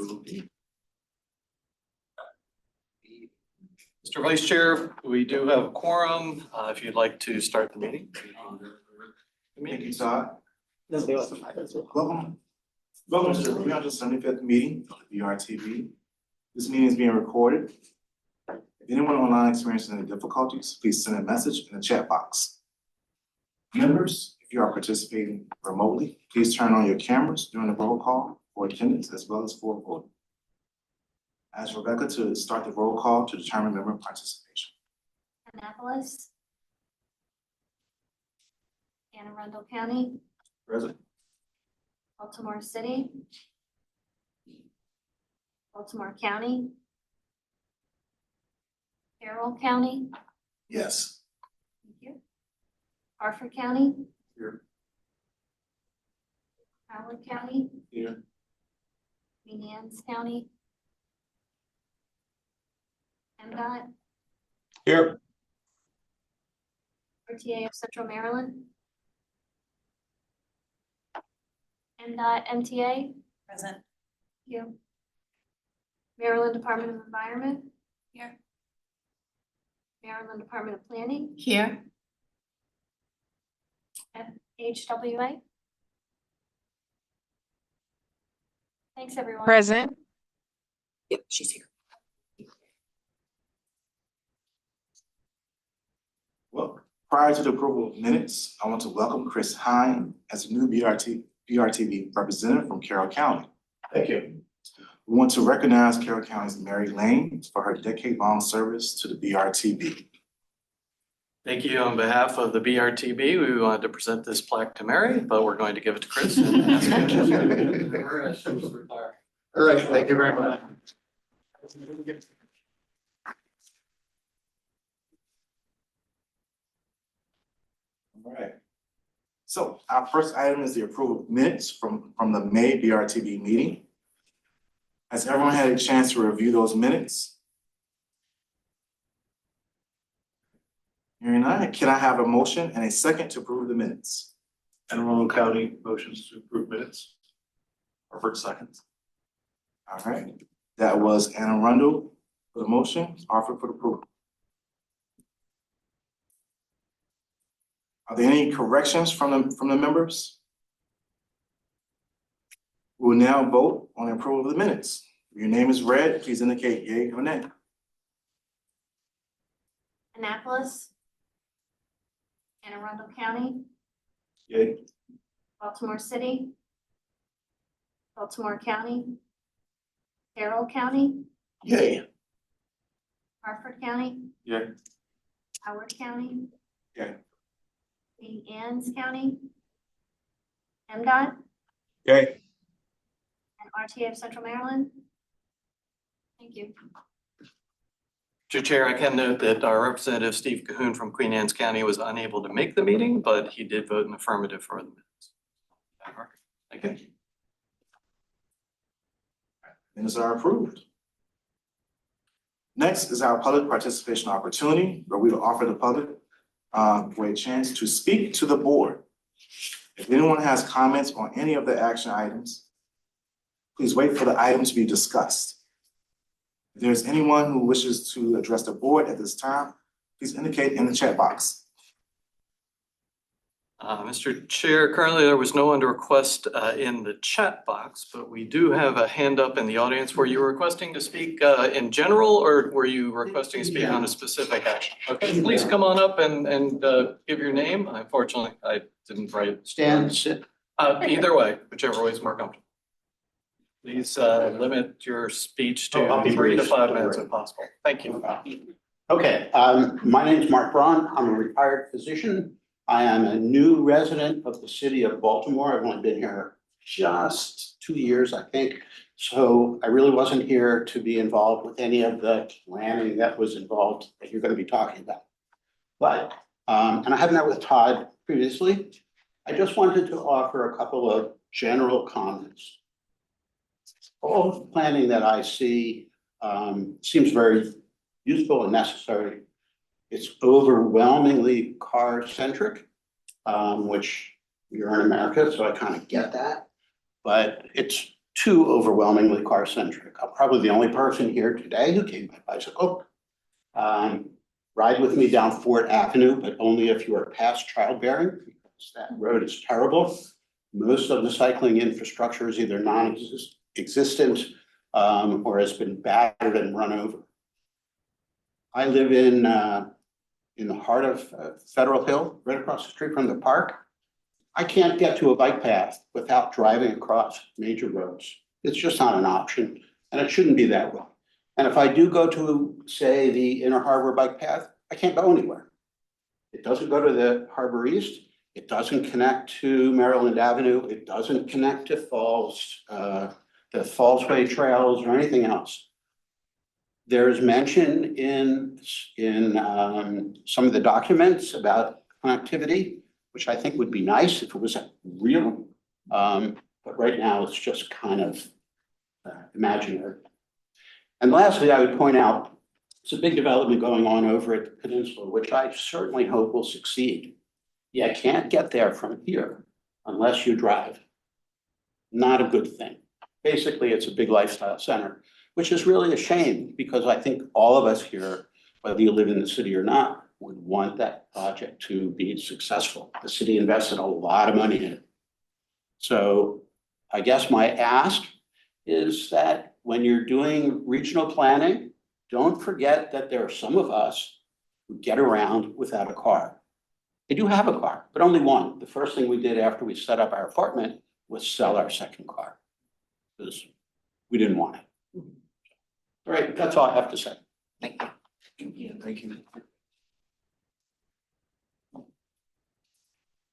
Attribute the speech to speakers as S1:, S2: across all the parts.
S1: Mr. Vice Chair, we do have a quorum. If you'd like to start the meeting.
S2: Thank you, Todd. Welcome. Welcome to the 375th meeting of the BRTB. This meeting is being recorded. If anyone online experiencing any difficulties, please send a message in the chat box. Members, if you are participating remotely, please turn on your cameras during the roll call for attendance as well as for voting. Ask Rebecca to start the roll call to determine member participation.
S3: Annapolis, Anne Arundel County,
S2: Present.
S3: Baltimore City, Baltimore County, Carroll County,
S2: Yes.
S3: thank you, Harford County,
S2: Here.
S3: Howard County,
S2: Here.
S3: Queen Anne's County, MDOT,
S2: Here.
S3: RTA of Central Maryland, MDOT MTA,
S4: Present.
S3: thank you, Maryland Department of Environment,
S4: Here.
S3: Maryland Department of Planning,
S4: Here.
S3: HWA. Thanks, everyone.
S5: Present.
S4: Yep, she's here.
S2: Well, prior to the approval of minutes, I want to welcome Chris Hine as a new BRTB representative from Carroll County. Thank you. We want to recognize Carroll County's Mary Lane for her decade-long service to the BRTB.
S1: Thank you. On behalf of the BRTB, we wanted to present this plaque to Mary, but we're going to give it to Chris.
S2: All right, thank you very much. All right. So our first item is the approval of minutes from the May BRTB meeting. Has everyone had a chance to review those minutes? Hearing none, can I have a motion and a second to approve the minutes?
S6: Anne Arundel County motions to approve minutes. Harford seconds.
S2: All right, that was Anne Arundel for the motion, Harford for the approval. Are there any corrections from the members? We will now vote on the approval of the minutes. If your name is read, please indicate yea or nay.
S3: Annapolis, Anne Arundel County,
S2: Yea.
S3: Baltimore City, Baltimore County, Carroll County,
S2: Yea.
S3: Harford County,
S2: Yea.
S3: Howard County,
S2: Yea.
S3: Queen Anne's County, MDOT,
S2: Yea.
S3: and RTA of Central Maryland. Thank you.
S1: Mr. Chair, I can note that our representative Steve Cahoon from Queen Anne's County was unable to make the meeting, but he did vote in affirmative for the minutes. Thank you.
S2: Minutes are approved. Next is our public participation opportunity, where we will offer the public for a chance to speak to the board. If anyone has comments on any of the action items, please wait for the item to be discussed. If there's anyone who wishes to address the board at this time, please indicate in the chat box.
S1: Mr. Chair, currently there was no one to request in the chat box, but we do have a hand up in the audience. Were you requesting to speak in general, or were you requesting to speak on a specific action? Okay, please come on up and give your name. Unfortunately, I didn't write.
S7: Stand, sit.
S1: Either way, whichever way is more comfortable. Please limit your speech to
S7: I'll be
S1: 3 to
S7: brief.
S1: 5 minutes if possible. Thank you.
S7: Okay, my name is Mark Braun. I'm a retired physician. I am a new resident of the city of Baltimore. I've only been here just 2 years, I think. So I really wasn't here to be involved with any of the planning that was involved that you're going to be talking about. But, and I have met with Todd previously. I just wanted to offer a couple of general comments. All of the planning that I see seems very useful and necessary. It's overwhelmingly car-centric, which you're in America, so I kind of get that. But it's too overwhelmingly car-centric. I'm probably the only person here today who came by bicycle. Ride with me down Fort Avenue, but only if you are past childbearing, because that road is terrible. Most of the cycling infrastructure is either non-existent or has been battered and run over. I live in the heart of Federal Hill, right across the street from the park. I can't get to a bike path without driving across major roads. It's just not an option, and it shouldn't be that way. And if I do go to, say, the Inner Harbor Bike Path, I can't go anywhere. It doesn't go to the Harbor East. It doesn't connect to Maryland Avenue. It doesn't connect to Falls, the Fallsway trails or anything else. There is mention in some of the documents about connectivity, which I think would be nice if it was real. But right now it's just kind of imaginary. And lastly, I would point out, it's a big development going on over at the peninsula, which I certainly hope will succeed. You can't get there from here unless you drive. Not a good thing. Basically, it's a big lifestyle center, which is really a shame because I think all of us here, whether you live in the city or not, would want that project to be successful. The city invested a lot of money in it. So I guess my ask is that when you're doing regional planning, don't forget that there are some of us who get around without a car. I do have a car, but only one. The first thing we did after we set up our apartment was sell our second car because we didn't want it. All right, that's all I have to say.
S1: Thank you.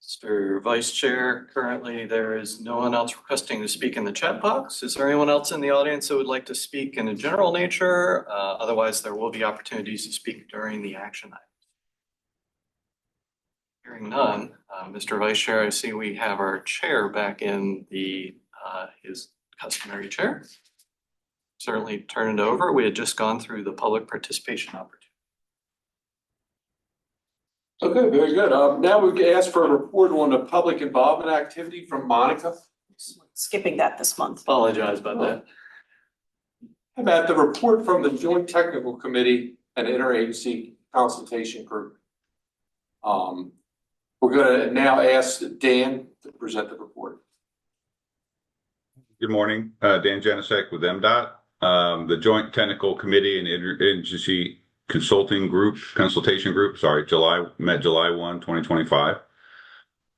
S1: Mr. Vice Chair, currently there is no one else requesting to speak in the chat box. Is there anyone else in the audience that would like to speak in a general nature? Otherwise, there will be opportunities to speak during the action items. Hearing none, Mr. Vice Chair, I see we have our chair back in his customary chair. Certainly turn it over. We had just gone through the public participation opportunity.
S6: Okay, very good. Now we can ask for a report on the public involvement activity from Monica.
S4: Skipping that this month.
S1: Apologize about that.
S6: How about the report from the Joint Technical Committee and Interagency Consultation Group? We're gonna now ask Dan to present the report.
S5: Good morning, Dan Janicek with MDOT. The Joint Technical Committee and Interagency Consultation Group, met July 1, 2025.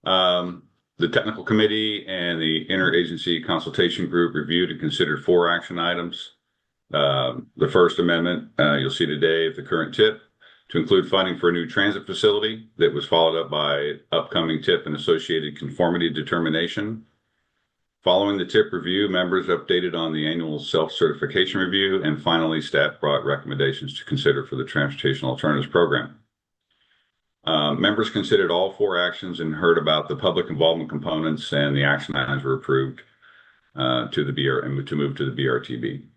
S5: The Technical Committee and the Interagency Consultation Group reviewed and considered 4 action items. The first amendment you'll see today of the current TIP to include funding for a new transit facility that was followed up by upcoming TIP and associated conformity determination. Following the TIP review, members updated on the annual self-certification review, and finally, staff brought recommendations to consider for the Transportation Alternatives Program. Members considered all 4 actions and heard about the public involvement components, and the action items were approved to move to the BRTB.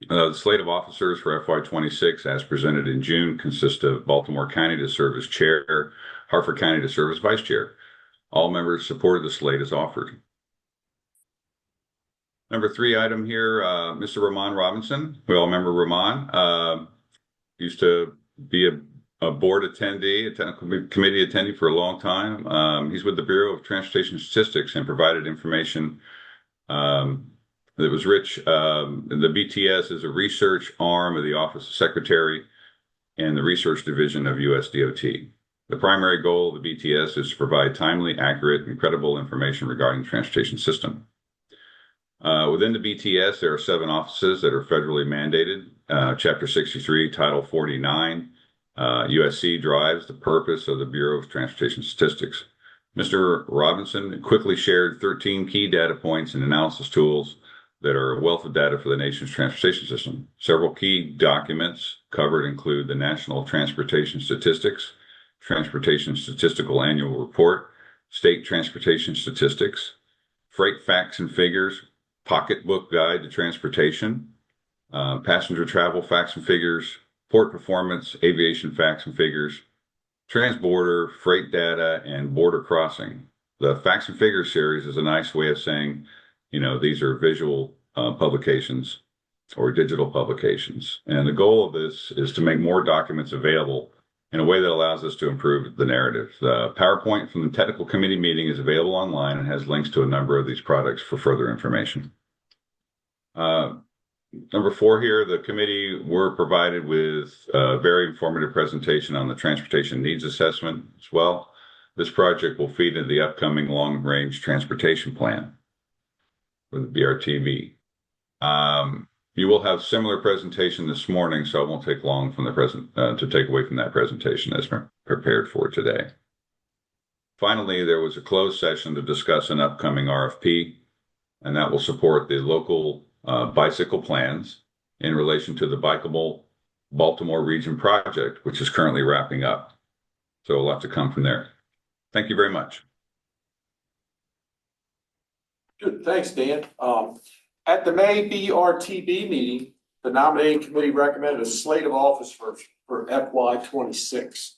S5: The slate of officers for FY26, as presented in June, consists of Baltimore County to serve as chair, Hartford County to serve as vice chair. All members supported the slate as offered. Number 3 item here, Mr. Ramon Robinson. We all remember Ramon. Used to be a board attendee, a technical committee attendee for a long time. He's with the Bureau of Transportation Statistics and provided information that was rich. The BTS is a research arm of the Office of Secretary and the Research Division of USDOT. The primary goal of the BTS is to provide timely, accurate, and credible information regarding the transportation system. Within the BTS, there are 7 offices that are federally mandated. Chapter 63, Title 49, USC drives the purpose of the Bureau of Transportation Statistics. Mr. Robinson quickly shared 13 key data points and analysis tools that are a wealth of data for the nation's transportation system. Several key documents covered include the National Transportation Statistics, Transportation Statistical Annual Report, State Transportation Statistics, Freight Facts and Figures, Pocketbook Guide to Transportation, Passenger Travel Facts and Figures, Port Performance, Aviation Facts and Figures, Transborder, Freight Data, and Border Crossing. The Facts and Figures series is a nice way of saying, these are visual publications or digital publications. And the goal of this is to make more documents available in a way that allows us to improve the narrative. The PowerPoint from the technical committee meeting is available online and has links to a number of these products for further information. Number 4 here, the committee were provided with a very informative presentation on the transportation needs assessment as well. This project will feed into the upcoming long-range transportation plan for the BRTB. You will have similar presentation this morning, so it won't take long from the to take away from that presentation as prepared for today. Finally, there was a closed session to discuss an upcoming RFP, and that will support the local bicycle plans in relation to the Bikeable Baltimore Region project, which is currently wrapping up. So a lot to come from there. Thank you very much.
S6: Good, thanks, Dan. At the May BRTB meeting, the nominating committee recommended a slate of office for FY 26,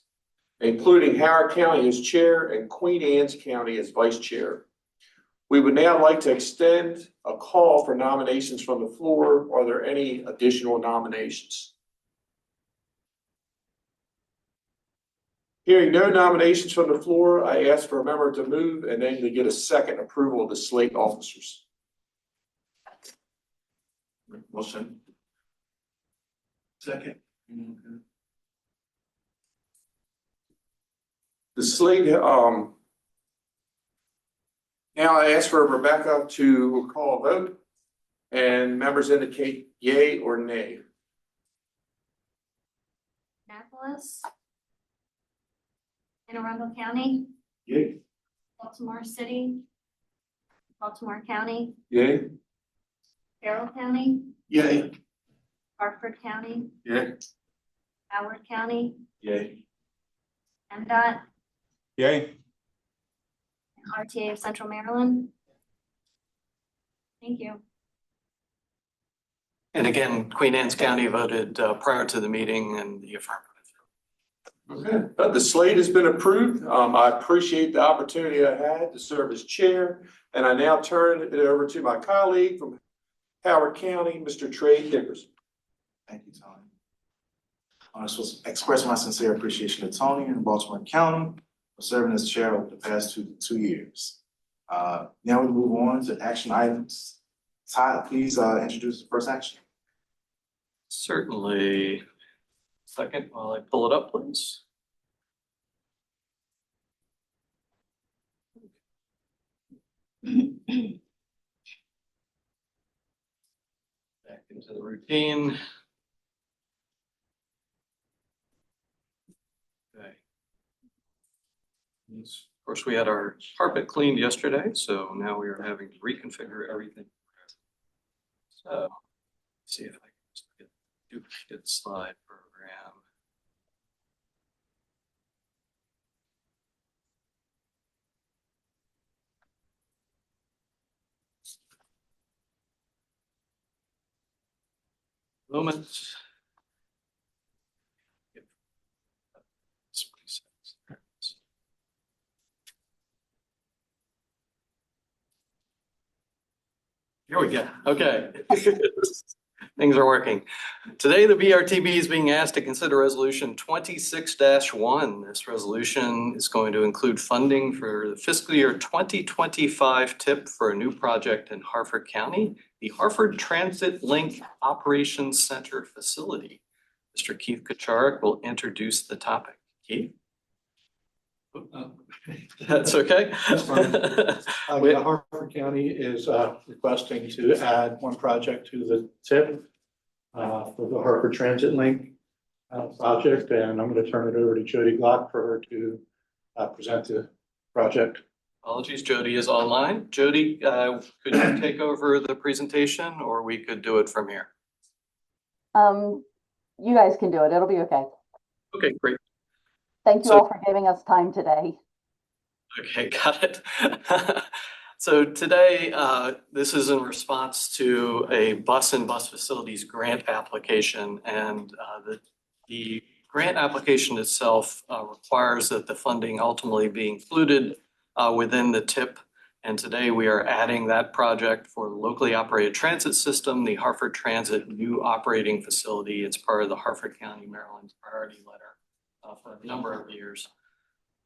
S6: including Howard County as chair and Queen Anne's County as vice chair. We would now like to extend a call for nominations from the floor. Are there any additional nominations? Hearing no nominations from the floor, I ask for a member to move and then to get a second approval of the slate officers.
S2: Motion. Second.
S6: The slate, now I ask for Rebecca to call a vote and members indicate yay or nay.
S3: Annapolis, Anne Arundel County,
S2: Yay.
S3: Baltimore City, Baltimore County,
S6: Yay?
S3: Carroll County,
S2: Yay.
S3: Hartford County,
S6: Yay.
S3: Howard County,
S2: Yay.
S3: MDOT,
S6: Yay.
S3: and RTA of Central Maryland. Thank you.
S1: And again, Queen Anne's County voted prior to the meeting in the affirmative.
S6: Okay, the slate has been approved. I appreciate the opportunity I had to serve as chair, and I now turn it over to my colleague from Howard County, Mr. Trey Dickerson.
S2: Thank you, Tony. I want to express my sincere appreciation to Tony and Baltimore County for serving as chair over the past two years. Now we move on to action items. Ty, please introduce the first action.
S1: Certainly. Second, while I pull it up, please. Back into the routine. Okay. Of course, we had our carpet cleaned yesterday, so now we are having to reconfigure everything. So, let's see if I can just get the duplicate slide program. Moment. Here we go. Okay. Things are working. Today, the BRTB is being asked to consider resolution 26-1. This resolution is going to include funding for the fiscal year 2025 TIP for a new project in Hartford County, the Hartford Transit Link Operations Center facility. Mr. Keith Kacharik will introduce the topic. Keith? That's okay.
S8: That's fine. Hartford County is requesting to add one project to the TIP for the Hartford Transit Link project, and I'm going to turn it over to Jody Glock for her to present the project.
S1: Apologies, Jody is online. Jody, could you take over the presentation, or we could do it from here?
S9: You guys can do it. It'll be okay.
S1: Okay, great.
S9: Thank you all for giving us time today.
S1: Okay, got it. So today, this is in response to a bus and bus facilities grant application, and the grant application itself requires that the funding ultimately be included within the TIP, And today we are adding that project for the locally operated transit system, the Hartford Transit new operating facility. It's part of the Hartford County, Maryland priority letter for a number of years.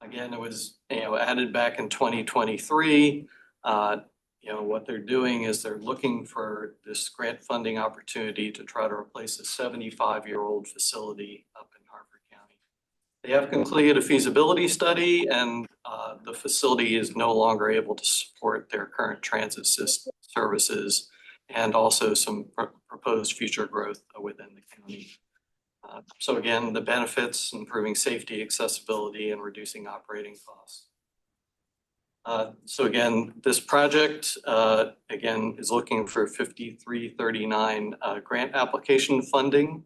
S1: Again, it was, added back in 2023. What they're doing is they're looking for this grant funding opportunity to try to replace a 75-year-old facility up in Hartford County. They have completed a feasibility study, and the facility is no longer able to support their current transit system services and also some proposed future growth within the county. So again, the benefits, improving safety, accessibility, and reducing operating costs. So again, this project, again, is looking for 5339 grant application funding.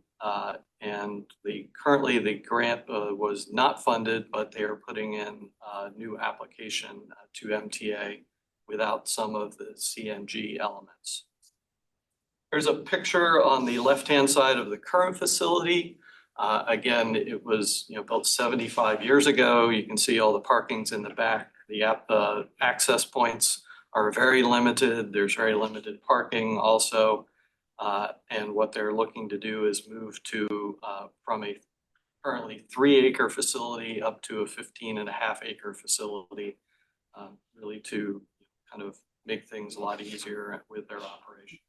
S1: And currently the grant was not funded, but they are putting in a new application to MTA without some of the CNG elements. There's a picture on the left-hand side of the current facility. Again, it was built 75 years ago. You can see all the parkings in the back. The access points are very limited. There's very limited parking also. And what they're looking to do is move to from a currently 3-acre facility up to a 15.5-acre facility, really to kind of make things a lot easier with their operations.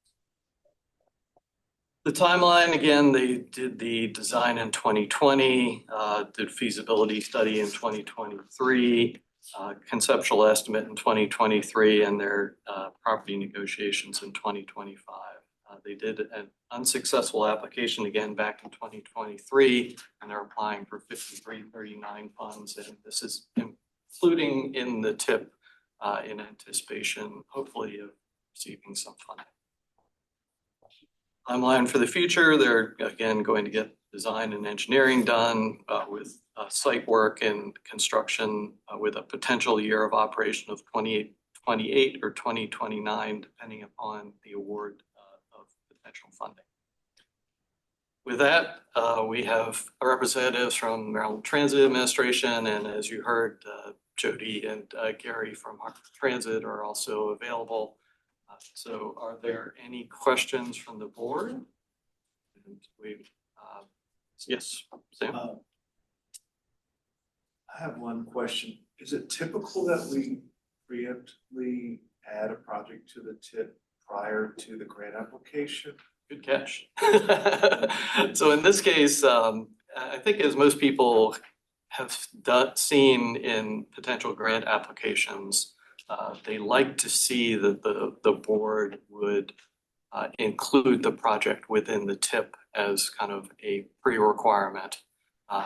S1: The timeline, again, they did the design in 2020, did feasibility study in 2023, conceptual estimate in 2023, and their property negotiations in 2025. They did an unsuccessful application again back in 2023, and they're applying for 5339 funds, and this is including in the TIP in anticipation, hopefully, of receiving some funding. Timeline for the future, they're again going to get design and engineering done with site work and construction with a potential year of operation of 2028 or 2029, depending upon the award of potential funding. With that, we have representatives from Maryland Transit Administration, and as you heard, Jody and Gary from Hartford Transit are also available. So are there any questions from the board? And yes, Sam?
S10: I have one question. Is it typical that we preemptively add a project to the TIP prior to the grant application?
S1: Good catch. So in this case, I think as most people have seen in potential grant applications, they like to see that the board would include the project within the TIP as kind of a pre-requirement.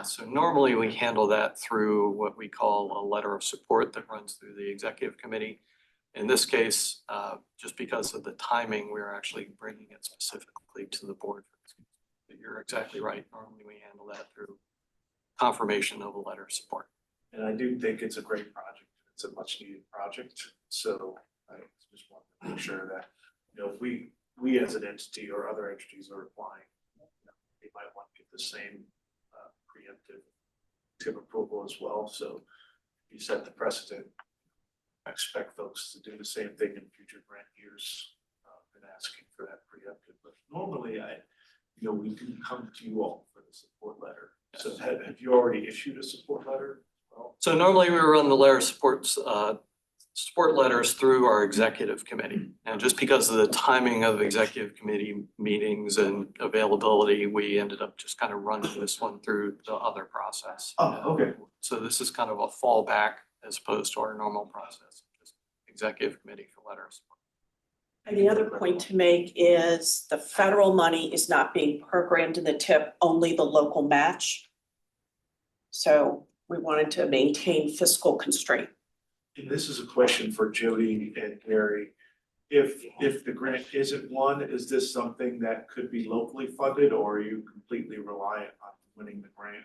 S1: So normally we handle that through what we call a letter of support that runs through the executive committee. In this case, just because of the timing, we're actually bringing it specifically to the board. But you're exactly right. Normally we handle that through confirmation of a letter of support.
S10: And I do think it's a great project. It's a much needed project. So I just want to make sure that, if we as an entity or other entities are applying, they might want to get the same preemptive TIP approval as well. So if you set the precedent, I expect folks to do the same thing in future grant years and asking for that preemptive. But normally we do come to you all for the support letter. Yes. So have you already issued a support letter? Well,
S1: so normally we run the letter of support letters through our executive committee. And just because of the timing of executive committee meetings and availability, we ended up just kind of running this one through the other process.
S10: Oh, okay.
S1: So this is kind of a fallback as opposed to our normal process, just executive committee for letter of support.
S4: And the other point to make is the federal money is not being programmed in the TIP, only the local match. So we wanted to maintain fiscal constraint.
S10: And this is a question for Jody and Gary. If the grant isn't won, is this something that could be locally funded, or are you completely reliant on winning the grant?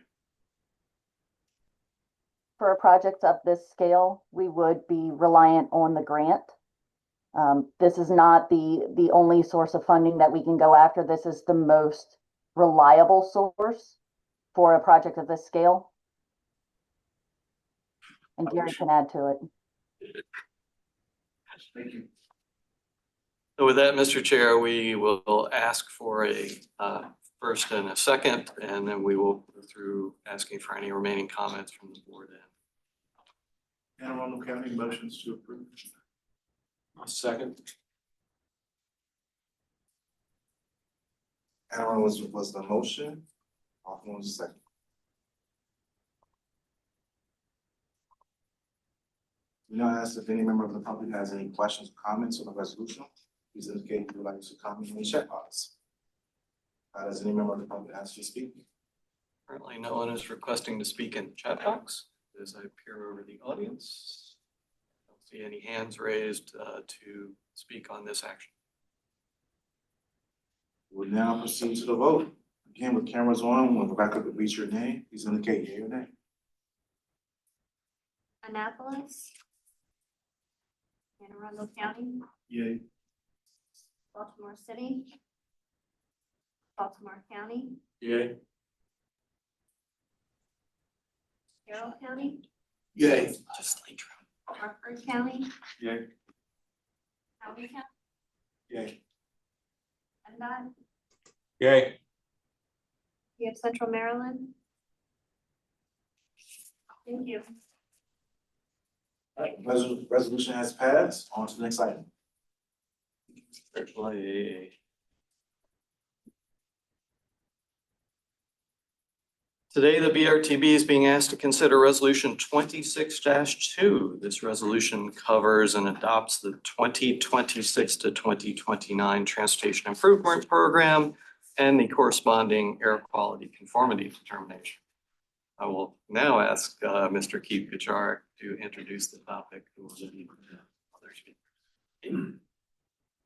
S9: For a project of this scale, we would be reliant on the grant. This is not the only source of funding that we can go after. This is the most reliable source for a project of this scale. And Gary can add to it.
S10: Thank you.
S1: So with that, Mr. Chair, we will ask for a first and a second, and then we will go through asking for any remaining comments from the board.
S10: Anne Arundel County motions to approve.
S6: Second.
S2: Aaron was the motion. Hoffman was the second. We now ask if any member of the public has any questions or comments on the resolution. Please indicate if you would like to comment in the chat box. Does any member of the public ask to speak?
S1: Currently, no one is requesting to speak in the chat box. As I peer over the audience, I don't see any hands raised to speak on this action.
S2: We'll now proceed to the vote. Again, with cameras on, when the record reads your name, please indicate yea or nay.
S3: Annapolis. Anne Arundel County,
S10: Yay.
S3: Baltimore City. Baltimore County,
S6: Yay.
S3: Carroll County,
S6: Yay.
S3: Hartford County,
S6: Yay.
S3: Howard County,
S2: Yay.
S3: PennDOT,
S6: Yay.
S3: we have Central Maryland. Thank you.
S2: Resolution has passed. On to the next item.
S1: Certainly. Today, the BRTB is being asked to consider Resolution 26-2. This resolution covers and adopts the 2026 to 2029 Transportation Improvement Program and the corresponding air quality conformity determination. I will now ask Mr. Keith Kuchar to introduce the topic. Who will be the other speaker?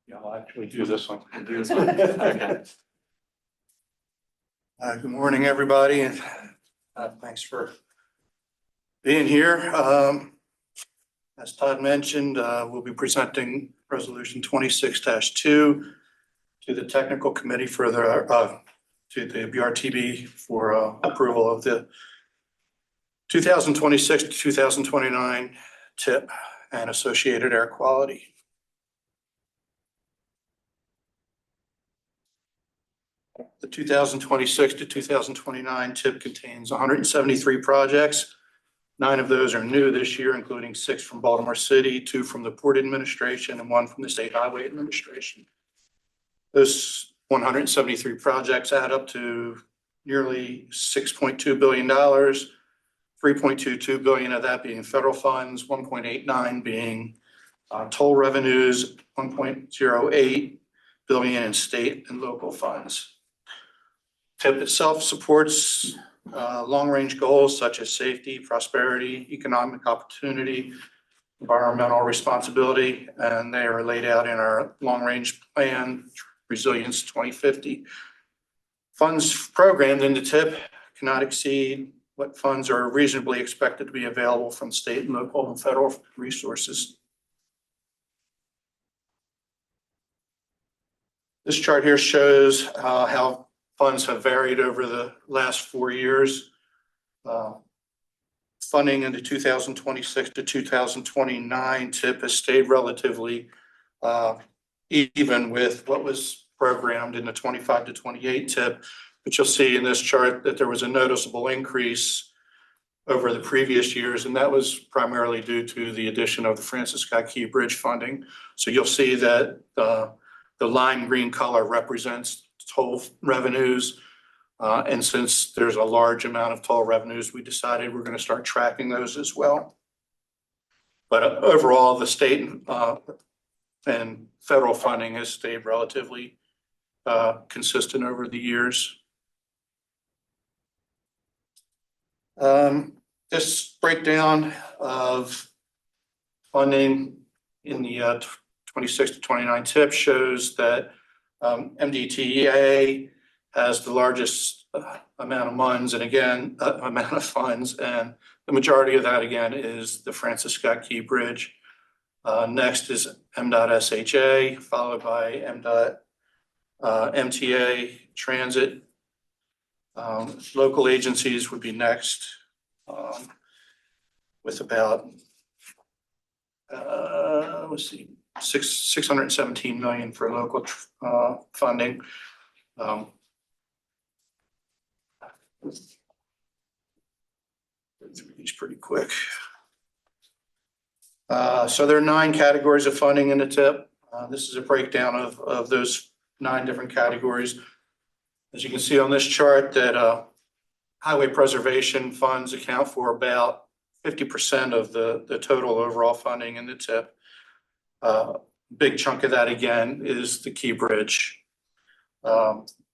S8: Yeah, I'll actually do this one.
S1: And do this one. Okay.
S8: Good morning, everybody, and thanks for being here. As Todd mentioned, we'll be presenting Resolution 26-2 to the Technical Committee for the to the BRTB for approval of the 2026 to 2029 TIP and associated air quality. The 2026 to 2029 TIP contains 173 projects. 9 of those are new this year, including 6 from Baltimore City, 2 from the Port Administration, and 1 from the State Highway Administration. Those 173 projects add up to nearly $6.2 billion, 3.22 billion of that being federal funds, 1.89 being toll revenues, 1.08 billion in state and local funds. TIP itself supports long-range goals such as safety, prosperity, economic opportunity, environmental responsibility, and they are laid out in our long-range plan, Resilience 2050. Funds programmed into TIP cannot exceed what funds are reasonably expected to be available from state and local and federal resources. This chart here shows how funds have varied over the last 4 years. Funding in the 2026 to 2029 TIP has stayed relatively even with what was programmed in the 25 to 28 TIP. But you'll see in this chart that there was a noticeable increase over the previous years, and that was primarily due to the addition of the Francis Scott Key Bridge funding. So you'll see that the lime green color represents toll revenues. And since there's a large amount of toll revenues, we decided we're going to start tracking those as well. But overall, the state and federal funding has stayed relatively consistent over the years. This breakdown of funding in the 26 to 29 TIP shows that MDTA has the largest amount of funds, and again, and the majority of that again is the Francis Scott Key Bridge. Next is MDOT SHA, followed by MDOT MTA Transit. Local agencies would be next, with about let's see, 617 million for local funding. These pretty quick. So there are 9 categories of funding in the TIP. This is a breakdown of those 9 different categories. As you can see on this chart, that highway preservation funds account for about 50% of the total overall funding in the TIP. Big chunk of that again is the Key Bridge.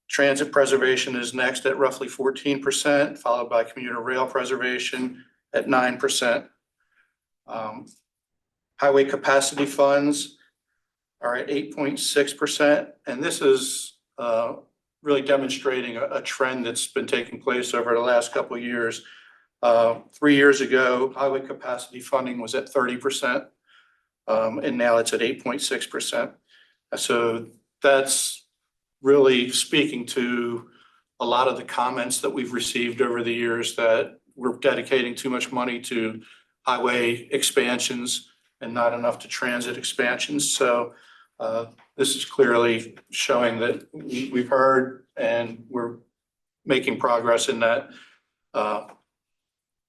S8: Transit preservation is next at roughly 14%, followed by commuter rail preservation at 9%. Highway capacity funds are at 8.6%, and this is really demonstrating a trend that's been taking place over the last couple of years. 3 years ago, highway capacity funding was at 30%, and now it's at 8.6%. So that's really speaking to a lot of the comments that we've received over the years that we're dedicating too much money to highway expansions and not enough to transit expansions. So this is clearly showing that we've heard and we're making progress in that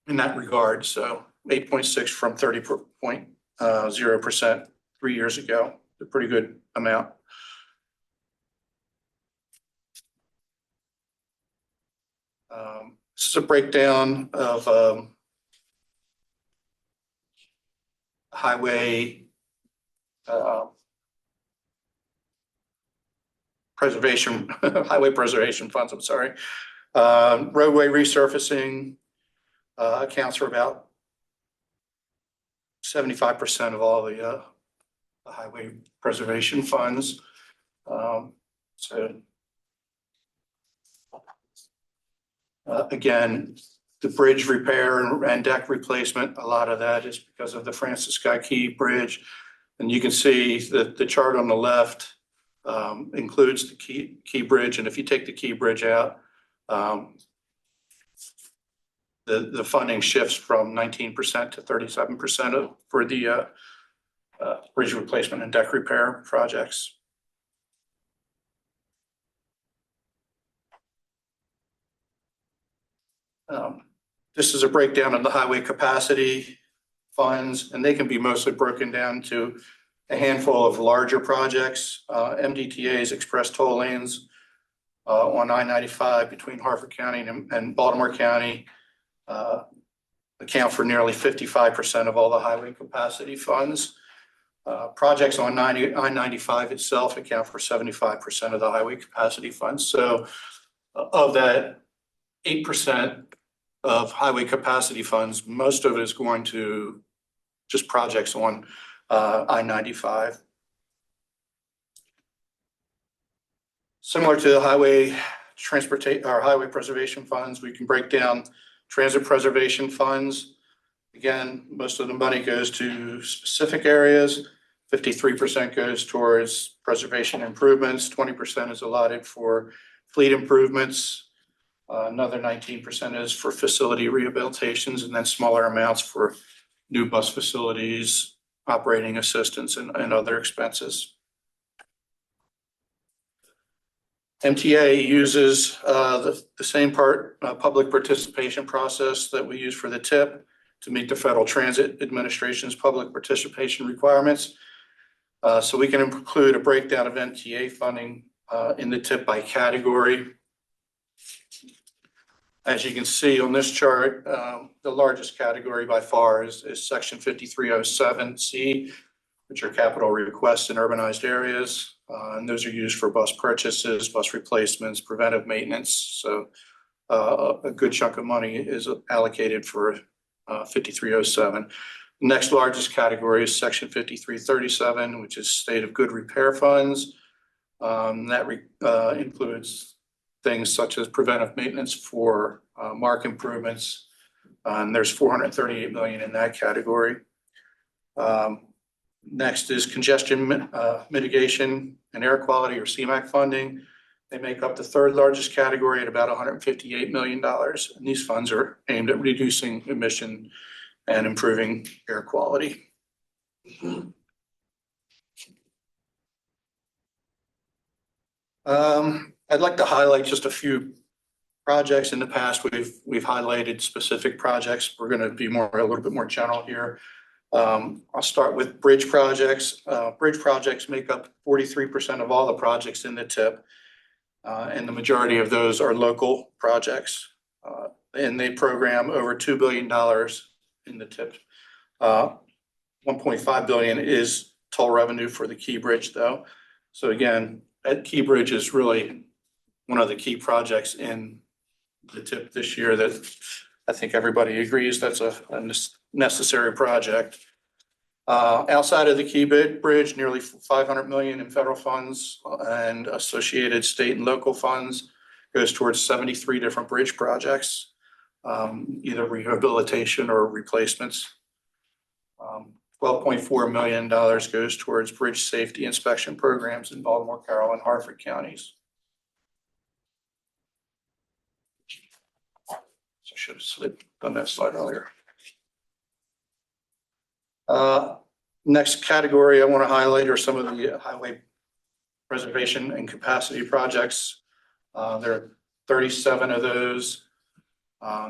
S8: regard. So 8.6 from 30.0% 3 years ago, a pretty good amount. This is a breakdown of highway preservation, highway preservation funds, I'm sorry. Roadway resurfacing accounts for about 75% of all the highway preservation funds. Again, the bridge repair and deck replacement, a lot of that is because of the Francis Scott Key Bridge. And you can see that the chart on the left includes the Key Bridge. And if you take the Key Bridge out, the funding shifts from 19% to 37% for the bridge replacement and deck repair projects. This is a breakdown of the highway capacity funds, and they can be mostly broken down to a handful of larger projects. MDTA's express toll lanes on I-95 between Harford County and Baltimore County account for nearly 55% of all the highway capacity funds. Projects on I-95 itself account for 75% of the highway capacity funds. So of that 8% of highway capacity funds, most of it is going to just projects on I-95. Similar to the highway transportation or highway preservation funds, we can break down transit preservation funds. Again, most of the money goes to specific areas. 53% goes towards preservation improvements. 20% is allotted for fleet improvements. Another 19% is for facility rehabilitations, and then smaller amounts for new bus facilities, operating assistance, and other expenses. MTA uses the same public participation process that we use for the TIP to meet the Federal Transit Administration's public participation requirements. So we can include a breakdown of MTA funding in the TIP by category. As you can see on this chart, the largest category by far is Section 5307C, which are capital requests in urbanized areas. And those are used for bus purchases, bus replacements, preventive maintenance. So a good chunk of money is allocated for 5307. The next largest category is Section 5337, which is state of good repair funds. That includes things such as preventive maintenance for mark improvements. And there's 438 million in that category. Next is congestion mitigation and air quality, or CMAQ funding. They make up the third largest category at about $158 million. And these funds are aimed at reducing emission and improving air quality. I'd like to highlight just a few projects. In the past, we've highlighted specific projects. We're gonna be a little bit more general here. I'll start with bridge projects. Bridge projects make up 43% of all the projects in the TIP. And the majority of those are local projects. And they program over $2 billion in the TIP. 1.5 billion is toll revenue for the Key Bridge though. So again, that Key Bridge is really one of the key projects in the TIP this year that I think everybody agrees that's a necessary project. Outside of the Key Bridge, nearly 500 million in federal funds and associated state and local funds goes towards 73 different bridge projects, either rehabilitation or replacements. $12.4 million goes towards bridge safety inspection programs in Baltimore, Carroll, and Hartford counties. So I should have done that slide earlier. Next category I want to highlight are some of the highway preservation and capacity projects. There are 37 of those.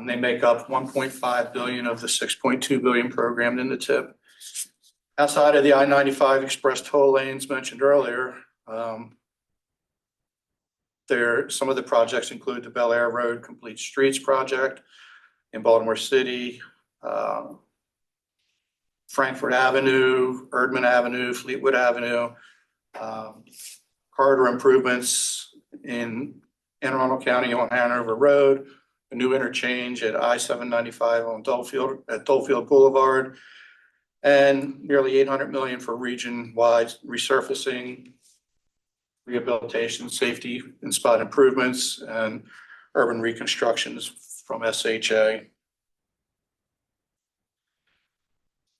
S8: They make up 1.5 billion of the 6.2 billion programmed in the TIP. Outside of the I-95 express toll lanes mentioned earlier, some of the projects include the Bel Air Road Complete Streets project in Baltimore City, Frankfurt Avenue, Erdman Avenue, Fleetwood Avenue, corridor improvements in Anne Arundel County on Hanover Road, a new interchange at I-795 on Dulfield Boulevard, and nearly 800 million for region-wide resurfacing, rehabilitation, safety and spot improvements, and urban reconstructions from SHA.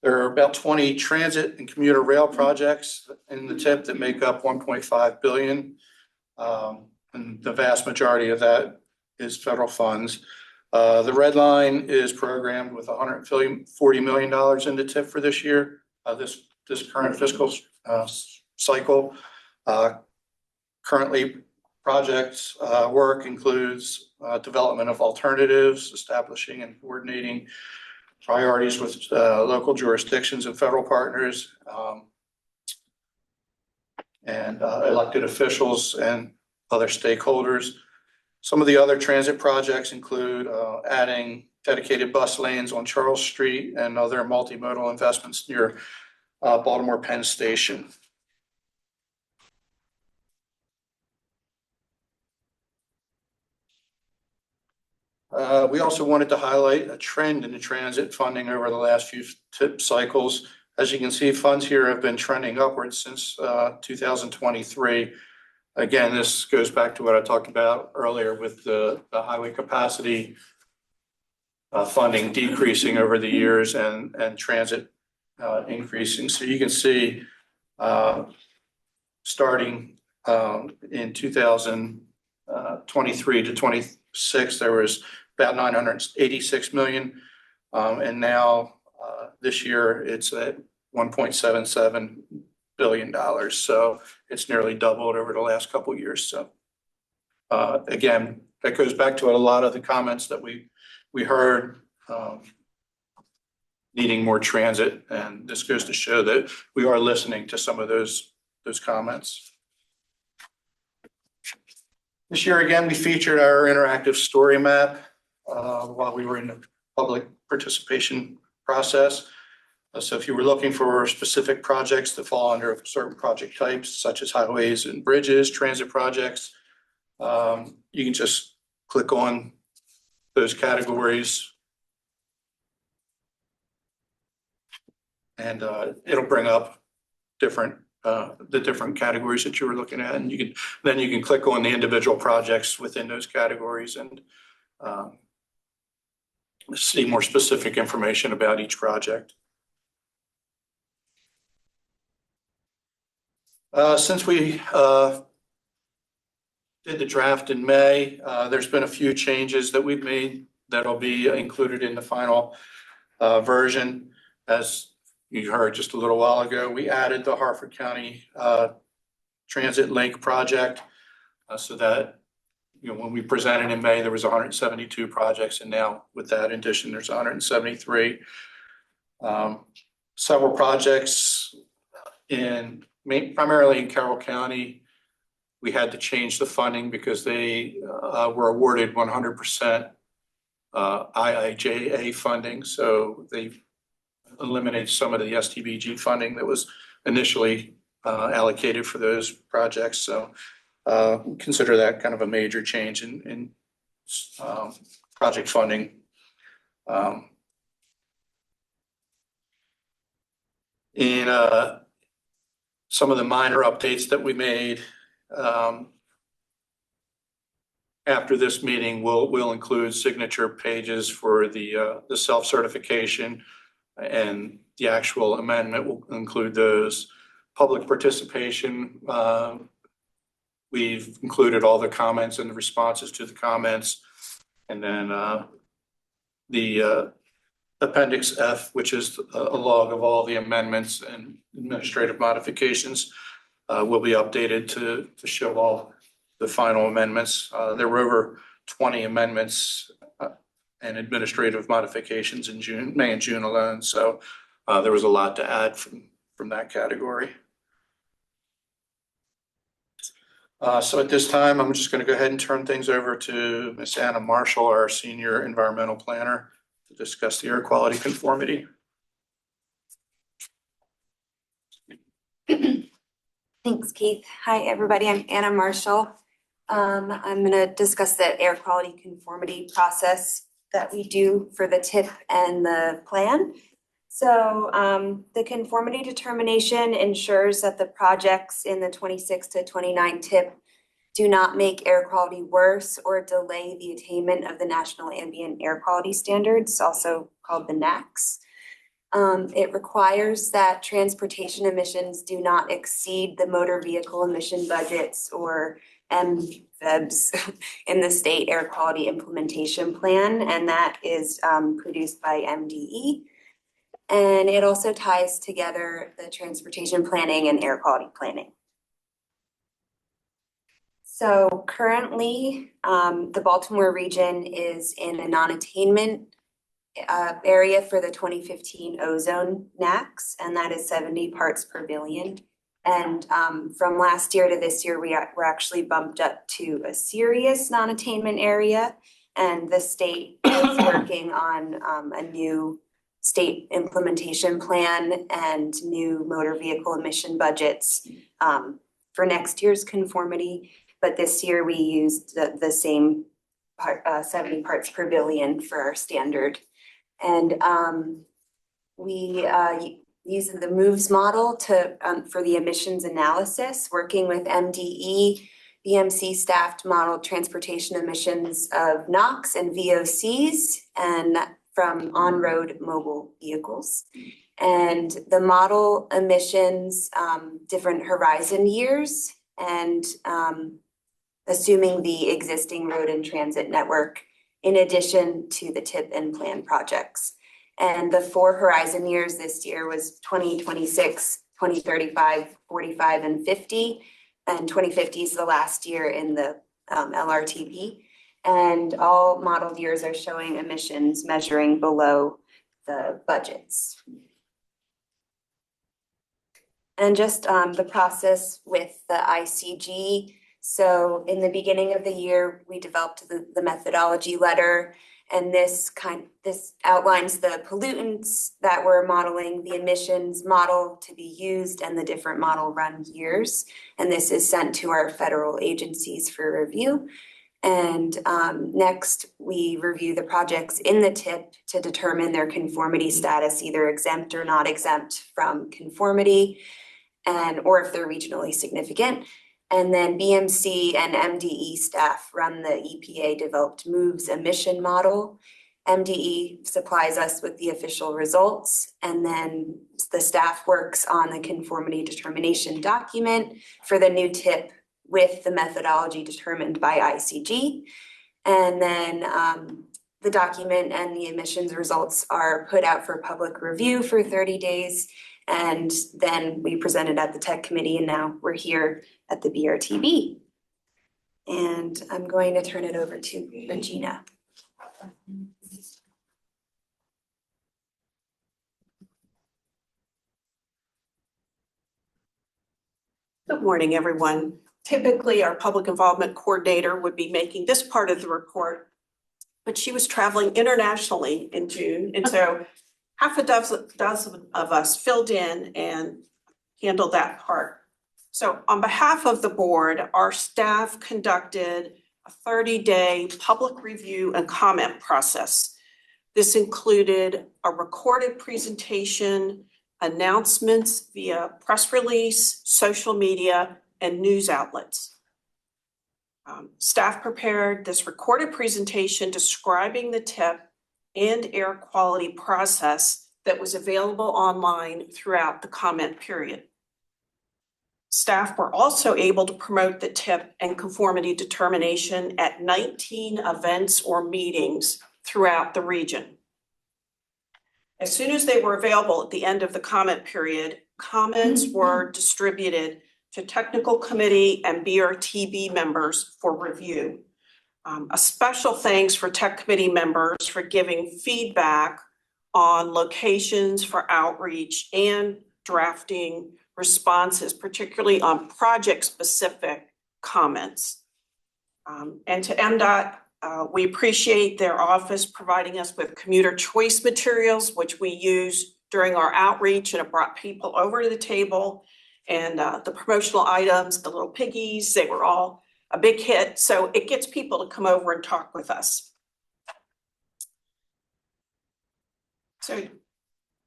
S8: There are about 20 transit and commuter rail projects in the TIP that make up 1.5 billion. And the vast majority of that is federal funds. The red line is programmed with $140 million in the TIP for this year, this current fiscal cycle. Currently, projects work includes development of alternatives, establishing and coordinating priorities with local jurisdictions and federal partners, and elected officials and other stakeholders. Some of the other transit projects include adding dedicated bus lanes on Charles Street and other multimodal investments near Baltimore Penn Station. We also wanted to highlight a trend in the transit funding over the last few TIP cycles. As you can see, funds here have been trending upwards since 2023. Again, this goes back to what I talked about earlier with the highway capacity funding decreasing over the years and transit increasing. So you can see starting in 2023 to 26, there was about 986 million. And now this year it's at $1.77 billion. So it's nearly doubled over the last couple of years. So again, that goes back to a lot of the comments that we heard, needing more transit. And this goes to show that we are listening to some of those comments. This year, again, we featured our interactive story map while we were in the public participation process. So if you were looking for specific projects that fall under certain project types, such as highways and bridges, transit projects, you can just click on those categories. And it'll bring up the different categories that you were looking at, and you can click on the individual projects within those categories and see more specific information about each project. Since we did the draft in May, there's been a few changes that we've made that'll be included in the final version. As you heard just a little while ago, we added the Hartford County Transit Link project. So that, you know, when we presented in May, there was 172 projects, and now with that addition, there's 173. Several projects primarily in Carroll County, we had to change the funding because they were awarded 100% IIJA funding. So they've eliminated some of the STBG funding that was initially allocated for those projects. So consider that kind of a major change in project funding. In some of the minor updates that we made after this meeting, we'll include signature pages for the self-certification, and the actual amendment will include those. Public participation, we've included all the comments and the responses to the comments. And then the Appendix F, which is a log of all the amendments and administrative modifications, will be updated to show all the final amendments. There were over 20 amendments and administrative modifications in May and June alone. So there was a lot to add from that category. So at this time, I'm just going to go ahead and turn things over to Ms. Anna Marshall, our Senior Environmental Planner, to discuss the air quality conformity.
S11: Thanks, Keith. Hi, everybody. I'm Anna Marshall. I'm going to discuss the air quality conformity process that we do for the TIP and the plan. So the conformity determination ensures that the projects in the 26 to 29 TIP do not make air quality worse or delay the attainment of the National Ambient Air Quality Standards, also called the NAAQS. It requires that transportation emissions do not exceed the motor vehicle emission budgets or MVEBs in the state air quality implementation plan, and that is produced by MDE. And it also ties together the transportation planning and air quality planning. So currently, the Baltimore region is in a non-attainment area for the 2015 ozone NAAQS, and that is 70 parts per billion. And from last year to this year, we're actually bumped up to a serious non-attainment area, and the state is working on a new state implementation plan and new motor vehicle emission budgets for next year's conformity. But this year we used the same 70 parts per billion for our standard. And we use the MOVES model for the emissions analysis, working with MDE, BMC staffed modeled transportation emissions of NOx and VOCs and from on-road mobile vehicles. And the model emissions different horizon years and assuming the existing road and transit network in addition to the TIP and plan projects. And the 4 horizon years this year was 2026, 2035, 45, and 50. And 2050 is the last year in the LRTP. And all modeled years are showing emissions measuring below the budgets. And just the process with the ICG. So in the beginning of the year, we developed the methodology letter, and this outlines the pollutants that we're modeling, the emissions model to be used, and the different model run years. And this is sent to our federal agencies for review. And next, we review the projects in the TIP to determine their conformity status, either exempt or not exempt from conformity, or if they're regionally significant. And then BMC and MDE staff run the EPA developed MOVES emission model. MDE supplies us with the official results, and then the staff works on the conformity determination document for the new TIP with the methodology determined by ICG. And then the document and the emissions results are put out for public review for 30 days. And then we presented at the tech committee, and now we're here at the BRTB. And I'm going to turn it over to Regina.
S4: Good morning, everyone. Typically, our public involvement coordinator would be making this part of the report, but she was traveling internationally in June, and so half a dozen of us filled in and handled that part. So on behalf of the board, our staff conducted a 30-day public review and comment process. This included a recorded presentation, announcements via press release, social media, and news outlets. Staff prepared this recorded presentation describing the tip and air quality process that was available online throughout the comment period. Staff were also able to promote the tip and conformity determination at 19 events or meetings throughout the region. As soon as they were available at the end of the comment period, comments were distributed to technical committee and BRTB members for review. A special thanks for tech committee members for giving feedback on locations for outreach and drafting responses, particularly on project-specific comments. And to MDOT, we appreciate their office providing us with commuter choice materials, which we use during our outreach, and it brought people over to the table. And the promotional items, the little piggies, they were all a big hit. So it gets people to come over and talk with us. So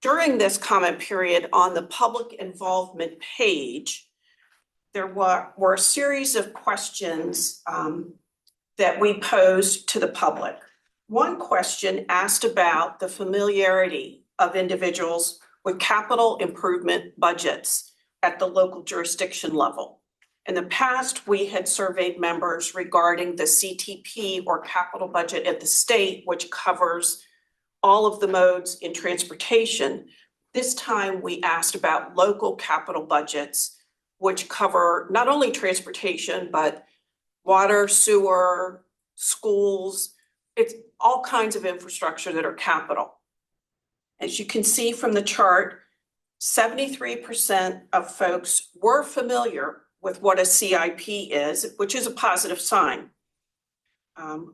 S4: during this comment period on the public involvement page, there were a series of questions that we posed to the public. One question asked about the familiarity of individuals with capital improvement budgets at the local jurisdiction level. In the past, we had surveyed members regarding the CTP or capital budget at the state, which covers all of the modes in transportation. This time we asked about local capital budgets, which cover not only transportation, but water, sewer, schools. It's all kinds of infrastructure that are capital. As you can see from the chart, 73% of folks were familiar with what a CIP is, which is a positive sign.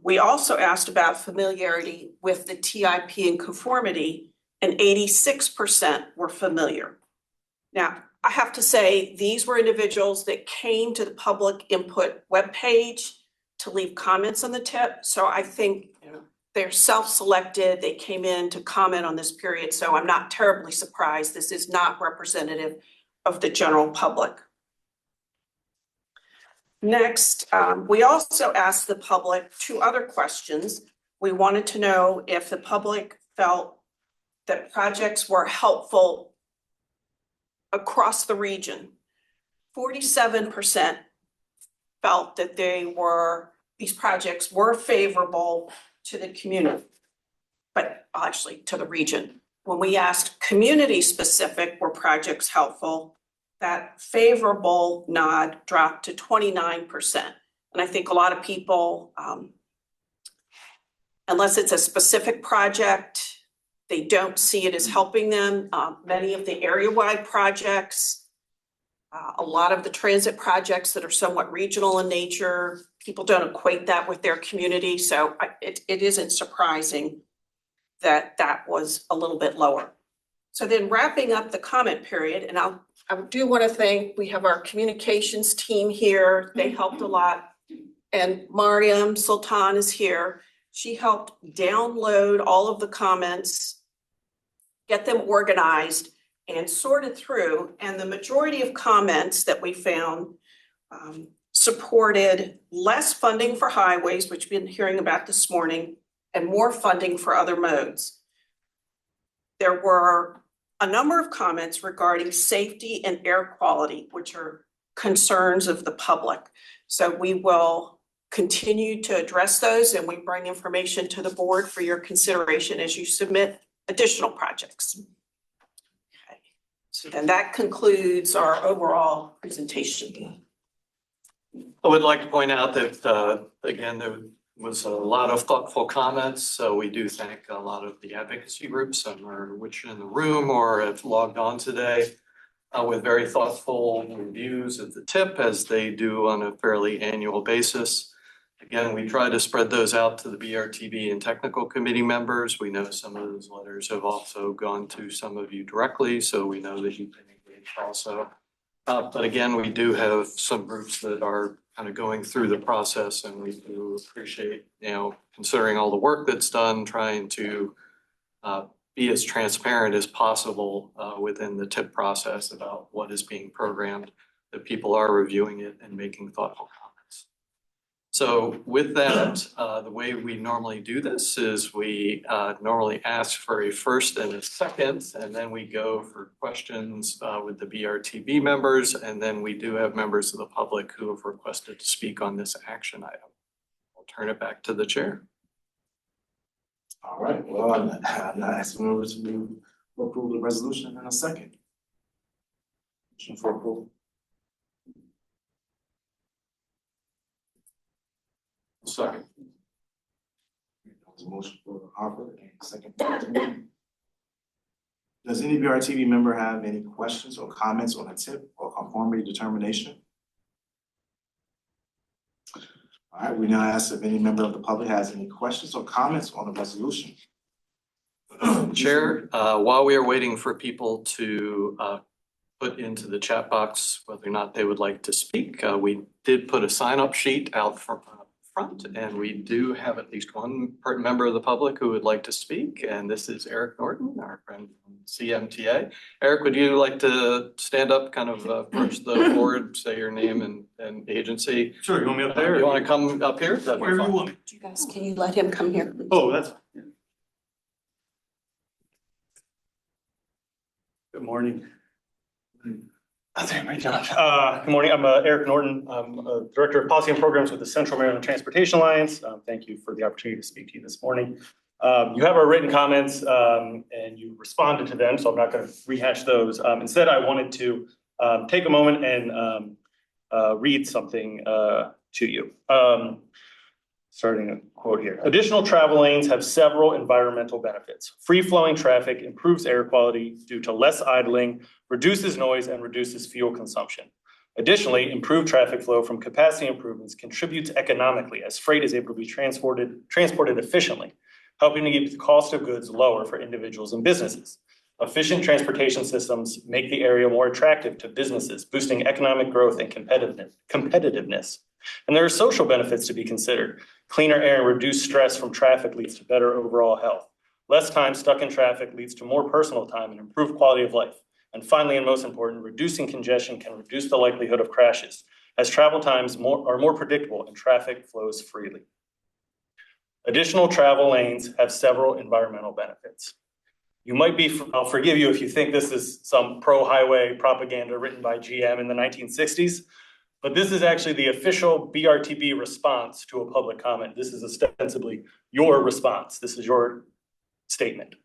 S4: We also asked about familiarity with the TIP and conformity, and 86% were familiar. Now, I have to say, these were individuals that came to the public input webpage to leave comments on the tip. So I think they're self-selected. They came in to comment on this period. So I'm not terribly surprised. This is not representative of the general public. Next, we also asked the public two other questions. We wanted to know if the public felt that projects were helpful across the region. 47% felt that these projects were favorable to the community, but actually to the region. When we asked community specific, were projects helpful, that favorable nod dropped to 29%. And I think a lot of people, unless it's a specific project, they don't see it as helping them. Many of the area-wide projects, a lot of the transit projects that are somewhat regional in nature, people don't equate that with their community. So it isn't surprising that that was a little bit lower. So then wrapping up the comment period, and I do want to thank, we have our communications team here. They helped a lot. And Mariam Sultan is here. She helped download all of the comments, get them organized and sorted through. And the majority of comments that we found supported less funding for highways, which we've been hearing about this morning, and more funding for other modes. There were a number of comments regarding safety and air quality, which are concerns of the public. So we will continue to address those, and we bring information to the board for your consideration as you submit additional projects. Okay. So then that concludes our overall presentation.
S1: I would like to point out that, again, there was a lot of thoughtful comments. So we do thank a lot of the advocacy groups, some are which are in the room or have logged on today, with very thoughtful reviews of the tip as they do on a fairly annual basis. Again, we try to spread those out to the BRTB and technical committee members. We know some of those letters have also gone to some of you directly, so we know that you've been engaged also. But again, we do have some groups that are kind of going through the process, and we do appreciate, considering all the work that's done, trying to be as transparent as possible within the tip process about what is being programmed, that people are reviewing it and making thoughtful comments. So with that, the way we normally do this is we normally ask for a first and a second, and then we go for questions with the BRTB members, and then we do have members of the public who have requested to speak on this action item. I'll turn it back to the chair.
S2: All right, well, I'm not asking members to approve the resolution in a second. Motion for approval.
S1: Second.
S2: There's a motion for Harper and a second. Does any BRTV member have any questions or comments on a tip or conformity determination? All right, we now ask if any member of the public has any questions or comments on the resolution.
S1: Chair, while we are waiting for people to put into the chat box whether or not they would like to speak, we did put a sign-up sheet out from front, and we do have at least one member of the public who would like to speak, and this is Eric Norton, our friend from CMTA. Eric, would you like to stand up, kind of approach the board, say your name and agency?
S12: Sure, you want me up there?
S1: You want to come up here? That'd be
S12: Wherever you
S1: fine.
S12: want.
S4: You guys, can you let him come here?
S12: Oh, that's fine. Yeah. Good morning. Good morning. I'm Eric Norton. I'm a Director of Policy and Programs with the Central Maryland Transportation Alliance. Thank you for the opportunity to speak to you this morning. You have our written comments and you responded to them, so I'm not going to rehash those. Instead, I wanted to take a moment and read something to you. Starting a quote here. Additional travel lanes have several environmental benefits. Free-flowing traffic improves air quality due to less idling, reduces noise, and reduces fuel consumption. Additionally, improved traffic flow from capacity improvements contributes economically as freight is able to be transported efficiently, helping to keep the cost of goods lower for individuals and businesses. Efficient transportation systems make the area more attractive to businesses, boosting economic growth and competitiveness. And there are social benefits to be considered. Cleaner air and reduced stress from traffic leads to better overall health. Less time stuck in traffic leads to more personal time and improved quality of life. And finally, and most important, reducing congestion can reduce the likelihood of crashes, as travel times are more predictable and traffic flows freely. Additional travel lanes have several environmental benefits. You might be, I'll forgive you if you think this is some pro-highway propaganda written by GM in the 1960s, but this is actually the official BRTB response to a public comment. This is ostensibly your response. This is your statement.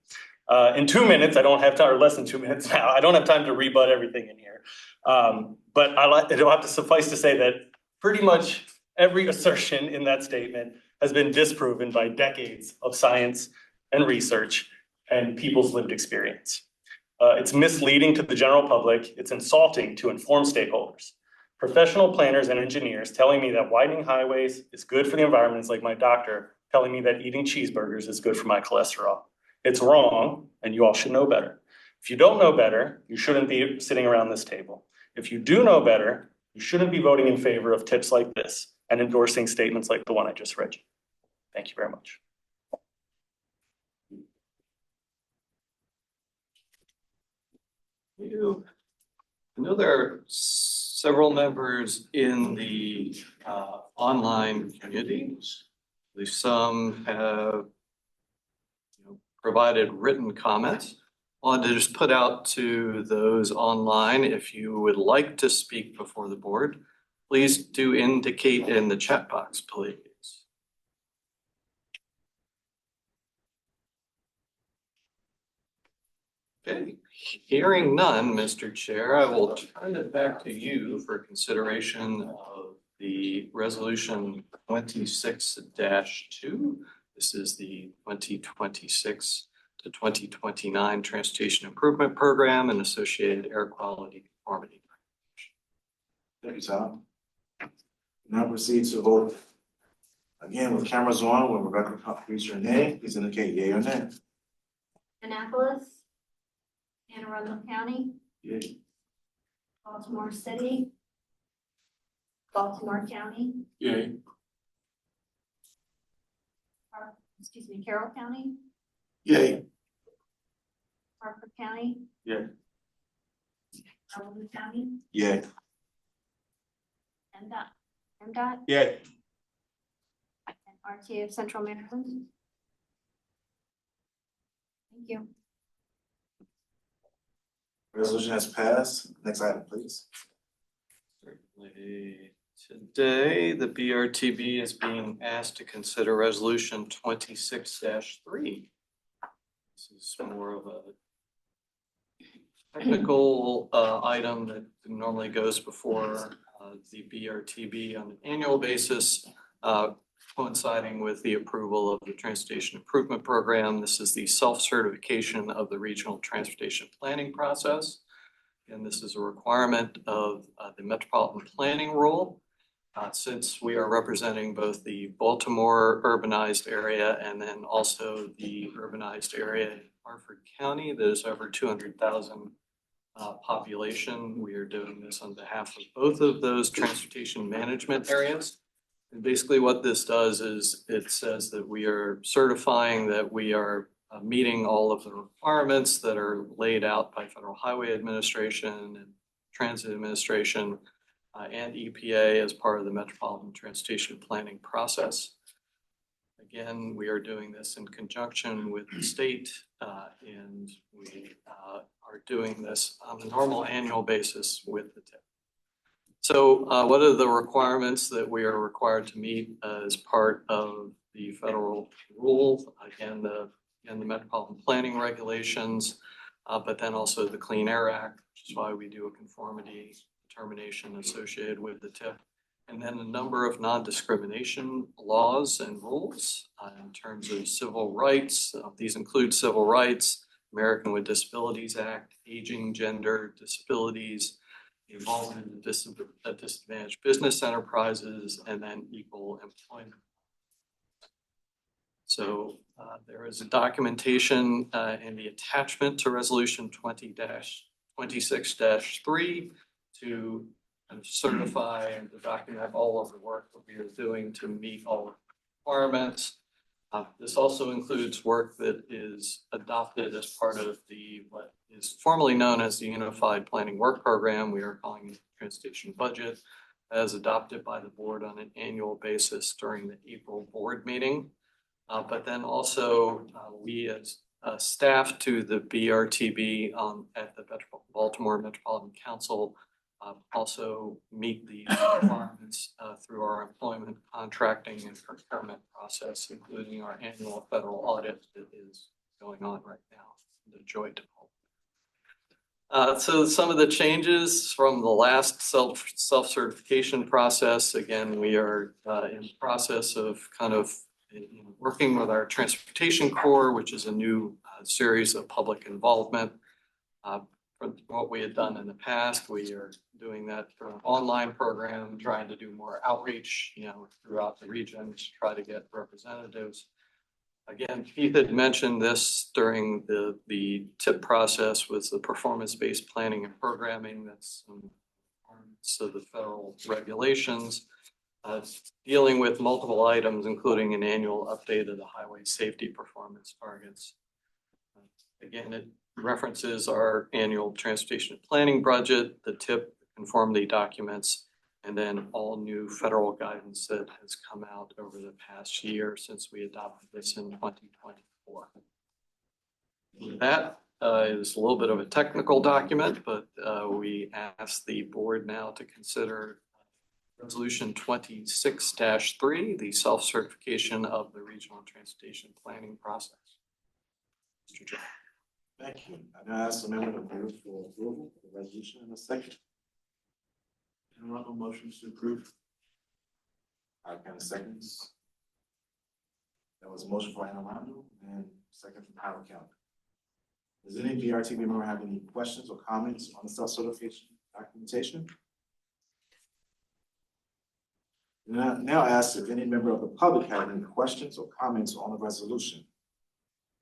S12: In 2 minutes, I don't have time, or less than 2 minutes now, I don't have time to rebut everything in here. But it'll have to suffice to say that pretty much every assertion in that statement has been disproven by decades of science and research and people's lived experience. It's misleading to the general public. It's insulting to informed stakeholders. Professional planners and engineers telling me that widening highways is good for the environment is like my doctor telling me that eating cheeseburgers is good for my cholesterol. It's wrong, and you all should know better. If you don't know better, you shouldn't be sitting around this table. If you do know better, you shouldn't be voting in favor of tips like this and endorsing statements like the one I just read you. Thank you very much.
S1: I know there are several members in the online community. At least some have provided written comments. I wanted to just put out to those online, if you would like to speak before the board, please do indicate in the chat box, please. Okay, hearing none, Mr. Chair, I will turn it back to you for consideration of the resolution 26-2. This is the 2026 to 2029 Transportation Improvement Program and associated air quality conformity.
S2: Thank you, Tom. Now proceed to vote. Again, with cameras on, when Rebecca reads your name, please indicate yea or nay.
S3: Annapolis, Anne Arundel County,
S2: Yea.
S3: Baltimore City, Baltimore County,
S6: Yay.
S3: Carroll County,
S2: Yea.
S3: Harford County.
S6: Yay.
S3: Cumberland County,
S2: Yea.
S3: MDOT,
S6: Yay.
S3: and RTA of Central Maryland. Thank you.
S2: Resolution has passed. Next item, please.
S1: Certainly. Today, the BRTB is being asked to consider resolution 26-3. This is more of a technical item that normally goes before the BRTB on an annual basis, coinciding with the approval of the Transportation Improvement Program. This is the self-certification of the regional transportation planning process. And this is a requirement of the metropolitan planning rule. Since we are representing both the Baltimore urbanized area and then also the urbanized area in Harford County, there's over 200,000 population. We are doing this on behalf of both of those transportation management areas. And basically what this does is it says that we are certifying that we are meeting all of the requirements that are laid out by Federal Highway Administration and Transit Administration and EPA as part of the Metropolitan Transportation Planning process. Again, we are doing this in conjunction with the state and we are doing this on a normal annual basis with the TIP. So what are the requirements that we are required to meet as part of the federal rule? Again, the Metropolitan Planning Regulations, but then also the Clean Air Act, which is why we do a conformity determination associated with the TIP. And then a number of non-discrimination laws and rules in terms of civil rights. These include civil rights, American with Disabilities Act, aging, gender, disabilities, involvement in disadvantaged business enterprises, and then equal employment. So there is a documentation in the attachment to resolution 26-3 to certify and to document all of the work that we are doing to meet all of the requirements. This also includes work that is adopted as part of what is formerly known as the Unified Planning Work Program. We are calling it the Transportation Budget, as adopted by the board on an annual basis during the April board meeting. But then also we as staff to the BRTB at the Baltimore Metropolitan Council also meet these requirements through our employment, contracting, and procurement process, including our annual federal audit that is going on right now, the joint. So some of the changes from the last self-certification process, again, we are in the process of kind of working with our Transportation Corps, which is a new series of public involvement. For what we had done in the past, we are doing that through an online program, trying to do more outreach, throughout the region to try to get representatives. Again, Keith had mentioned this during the TIP process was the performance-based planning and programming. That's some parts of the federal regulations, dealing with multiple items, including an annual update of the highway safety performance targets. Again, it references our annual transportation planning budget, the TIP conformity documents, and then all new federal guidance that has come out over the past year since we adopted this in 2024. That is a little bit of a technical document, but we ask the board now to consider Resolution 26-3, the self-certification of the regional transportation planning process. Mr. Chair.
S2: Thank you. I now ask the member to vote for approval of the resolution in a second.
S10: Motions to approve.
S2: County seconds. That was a motion for Anne Arundel and second from Howard County. Does any BRTB member have any questions or comments on the self-certification documentation? Now ask if any member of the public have any questions or comments on the resolution.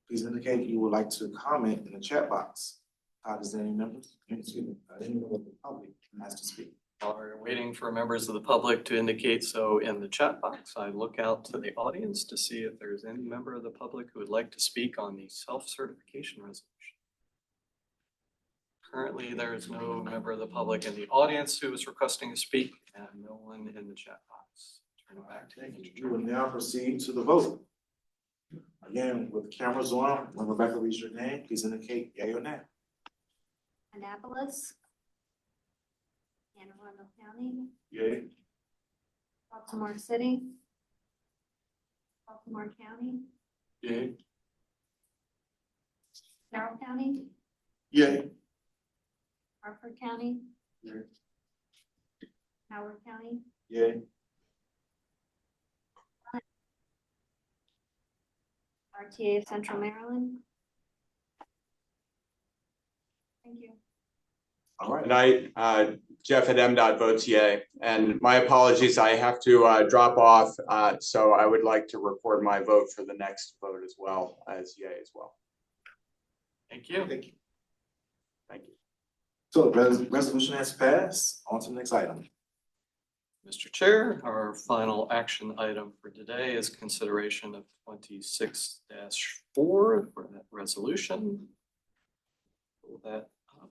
S2: Please indicate you would like to comment in the chat box. Does any member, excuse me, any member of the public has to speak?
S1: While we're waiting for members of the public to indicate so in the chat box, I look out to the audience to see if there's any member of the public who would like to speak on the self-certification resolution. Currently, there is no member of the public in the audience who is requesting to speak and no one in the chat box. Turn it back to you.
S2: We will now proceed to the vote. Again, with the cameras on, when Rebecca reads your name, please indicate yea or nay.
S3: Annapolis. Anne Arundel County,
S2: Yea.
S3: Baltimore City. Baltimore County,
S2: Yea.
S3: Carroll County,
S2: Yea.
S3: Harford County,
S2: Yea.
S3: Howard County,
S2: Yea.
S3: RTA of Central Maryland. Thank you.
S2: All right.
S13: Good night, Jeff at MDOT votes yay, and my apologies, I have to drop off, so I would like to record my vote for the next vote as well as yay as well.
S1: Thank you.
S2: Thank you.
S13: Thank you.
S2: So the resolution has passed. On to the next item.
S1: Mr. Chair, our final action item for today is consideration of 26-4 for that resolution. Pull that up.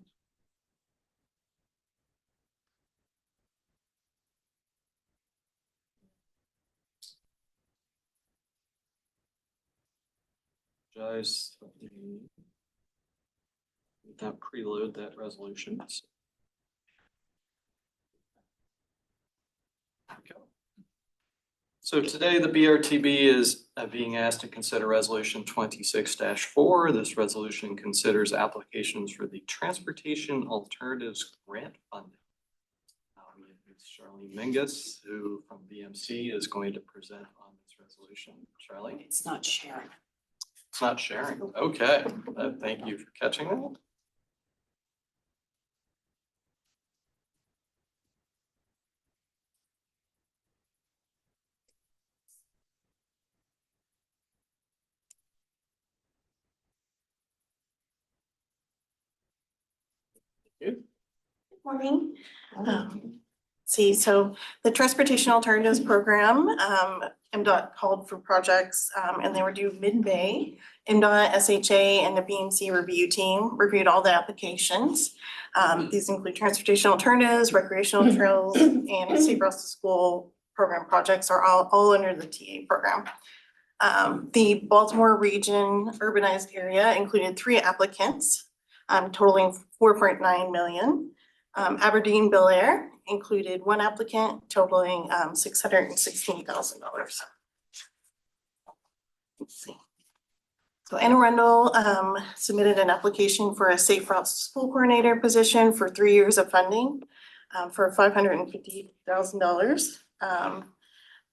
S1: Guys, without preload that resolution. There we go. So today the BRTB is being asked to consider resolution 26-4. This resolution considers applications for the Transportation Alternatives Grant Funding. It's Charlene Mingus, who from BMC is going to present on this resolution. Charlene?
S4: It's not sharing.
S1: It's not sharing. Okay, thank you for catching that.
S14: Good morning. So the Transportation Alternatives Program, MDOT called for projects and they were due mid-May. MDOT, SHA, and the BMC review team reviewed all the applications. These include transportation alternatives, recreational trails, and safe routes to school program projects are all under the TA program. The Baltimore region urbanized area included 3 applicants, totaling 4.9 million. Aberdeen Bel Air included 1 applicant totaling $616,000. Let's see. So Anne Arundel submitted an application for a safe routes to school coordinator position for 3 years of funding for $550,000.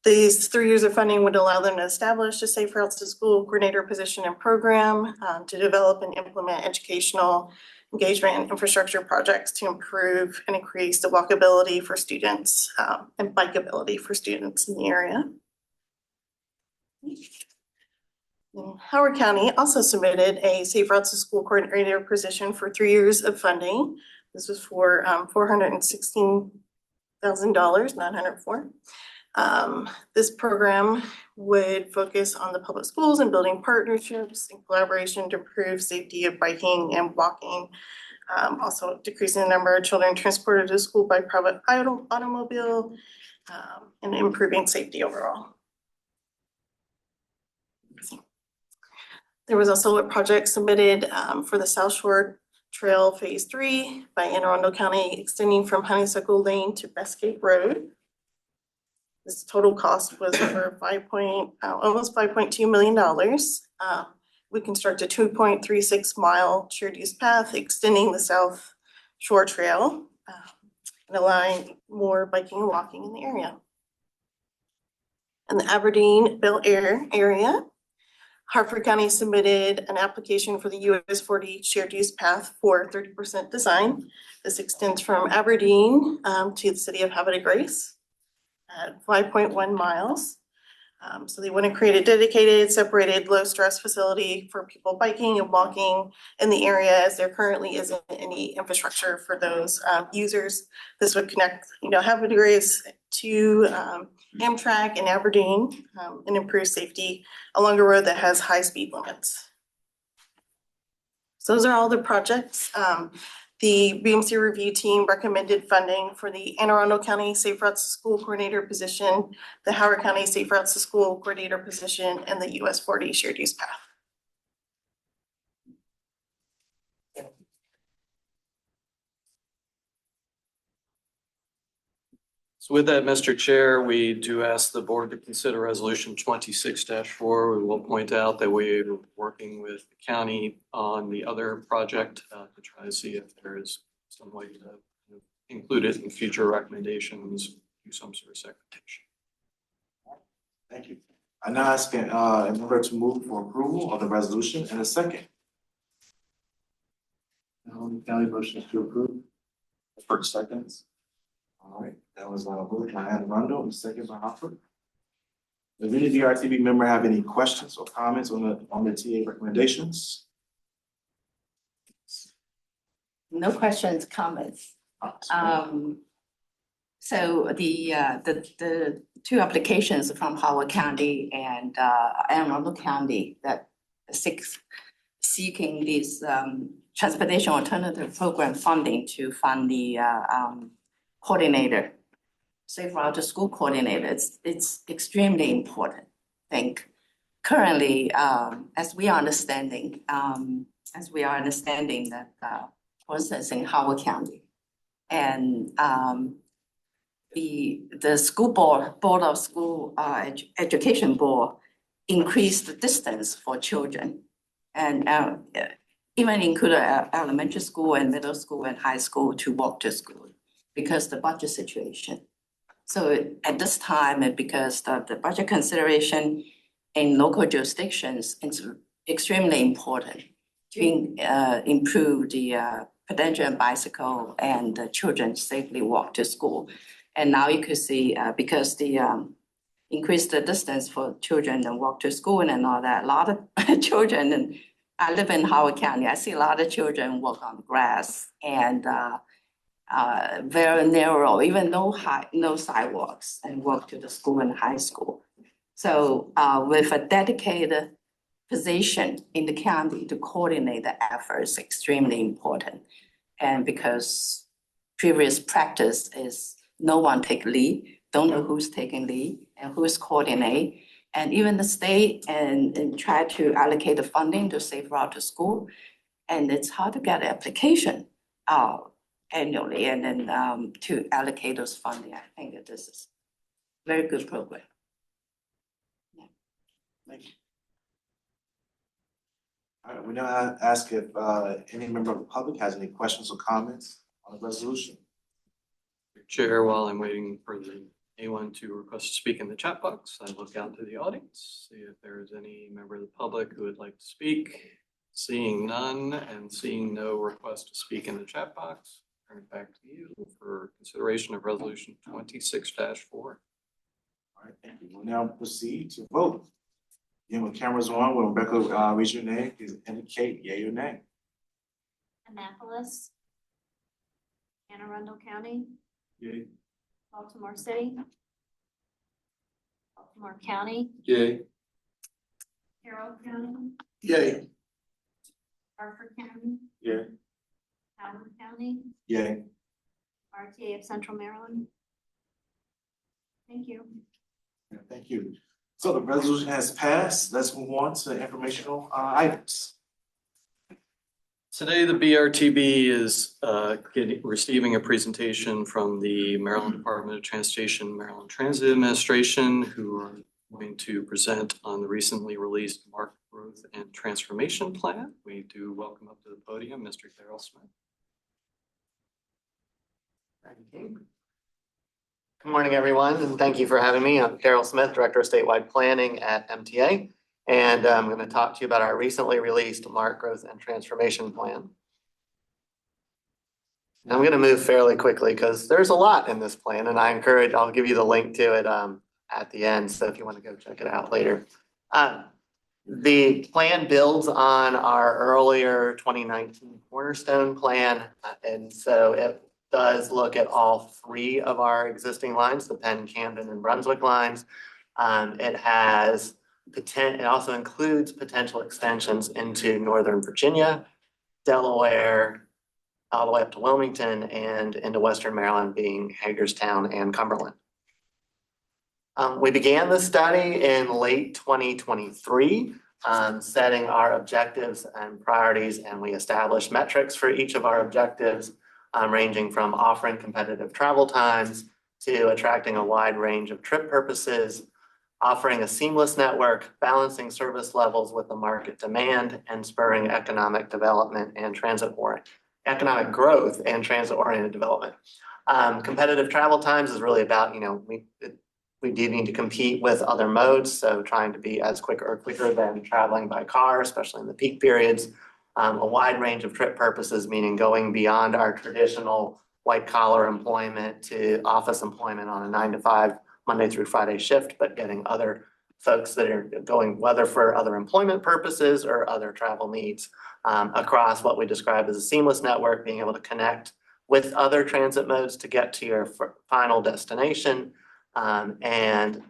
S14: These 3 years of funding would allow them to establish a safe routes to school coordinator position and program to develop and implement educational engagement and infrastructure projects to improve and increase the walkability for students and bikeability for students in the area. Howard County also submitted a safe routes to school coordinator position for 3 years of funding. This was for $416,000, 904. This program would focus on the public schools and building partnerships and collaboration to improve safety of biking and walking. Also decreasing the number of children transported to school by private automobile and improving safety overall. There was also a project submitted for the South Shore Trail Phase 3 by Anne Arundel County, extending from Honeysuckle Lane to Bestcape Road. This total cost was over almost $5.2 million. We construct a 2.36 mile shared use path extending the South Shore Trail and allowing more biking and walking in the area. in the Aberdeen Bel Air area. Hartford County submitted an application for the US 40 shared use path for 30% design. This extends from Aberdeen to the city of Havre de Grace at 5.1 miles. So they want to create a dedicated, separated, low-stress facility for people biking and walking in the area, as there currently isn't any infrastructure for those users. This would connect, Havre de Grace to Amtrak in Aberdeen and improve safety along a road that has high speed limits. So those are all the projects. The BMC review team recommended funding for the Anne Arundel County Safe Routes to School Coordinator position, the Howard County Safe Routes to School Coordinator position, and the US 40 shared use path.
S1: So with that, Mr. Chair, we do ask the board to consider resolution 26-4. We will point out that we're working with the county on the other project to try to see if there is some way to include it in future recommendations, do some sort of segmentation.
S2: Thank you. I now ask in order to move for approval of the resolution in a second. County motions to approve. First seconds. All right, that was moved by Anne Arundel and second by Hartford. Does any BRTB member have any questions or comments on the TA recommendations?
S15: No questions, comments. So the two applications from Howard County and Anne Arundel County that seeking this transportation alternative program funding to fund the coordinator, safe route to school coordinator. It's extremely important. I think currently, as we are understanding that, for instance, in Howard County, and the school board of school education board increased the distance for children, and even included elementary school and middle school and high school to walk to school because the budget situation. So at this time, and because the budget consideration in local jurisdictions, it's extremely important to improve the pedestrian bicycle and the children safely walk to school. And now you could see, because the increase the distance for children and walk to school and all that, a lot of children, and I live in Howard County, I see a lot of children walk on grass and very narrow, even no sidewalks, and walk to the school and high school. So with a dedicated position in the county to coordinate the efforts, extremely important. And because previous practice is no one take lead, don't know who's taking lead and who's coordinate. And even the state and try to allocate the funding to safe route to school. And it's hard to get an application annually and then to allocate those funding. I think that this is a very good program. Yeah.
S2: Thank you. All right, we now ask if any member of the public has any questions or comments on the resolution.
S1: Chair, while I'm waiting for anyone to request to speak in the chat box, I look out to the audience, see if there's any member of the public who would like to speak. Seeing none and seeing no request to speak in the chat box, turn it back to you for consideration of resolution 26-4.
S2: All right, thank you. We'll now proceed to vote. Again, with cameras on, when Rebecca reads your name, please indicate yea or nay.
S3: Annapolis, Anne Arundel County,
S2: Yay.
S3: Baltimore City, Baltimore County,
S2: Yay.
S3: Carroll County,
S2: Yay.
S3: Hartford County,
S2: Yay.
S3: Howard County,
S2: Yay.
S3: RTA of Central Maryland. Thank you.
S2: Yeah, thank you. So the resolution has passed. Let's move on to informational items.
S1: Today, the BRTB is receiving a presentation from the Maryland Department of Transportation, Maryland Transit Administration, who are going to present on the recently released Market Growth and Transformation Plan. We do welcome up to the podium Mr. Darrell Smith.
S16: Good morning, everyone, and thank you for having me. I'm Carol Smith, Director of Statewide Planning at MTA, and I'm going to talk to you about our recently released MARC Growth and Transformation Plan. I'm going to move fairly quickly because there's a lot in this plan, and I'll give you the link to it at the end, so if you want to go check it out later. The plan builds on our earlier 2019 Cornerstone Plan, and so it does look at all three of our existing lines, the Penn, Camden, and Brunswick lines. It also includes potential extensions into Northern Virginia, Delaware, all the way up to Wilmington, and into Western Maryland, being Hagerstown and Cumberland. We began the study in late 2023, setting our objectives and priorities, and we established metrics for each of our objectives, ranging from offering competitive travel times to attracting a wide range of trip purposes, offering a seamless network, balancing service levels with the market demand, and spurring economic development and economic growth and transit-oriented development. Competitive travel times is really about, we do need to compete with other modes, so trying to be as quicker than traveling by car, especially in the peak periods. A wide range of trip purposes, meaning going beyond our traditional white collar employment to office employment on a 9 to 5 Monday through Friday shift, but getting other folks that are going, whether for other employment purposes or other travel needs, across what we describe as a seamless network, being able to connect with other transit modes to get to your final destination. And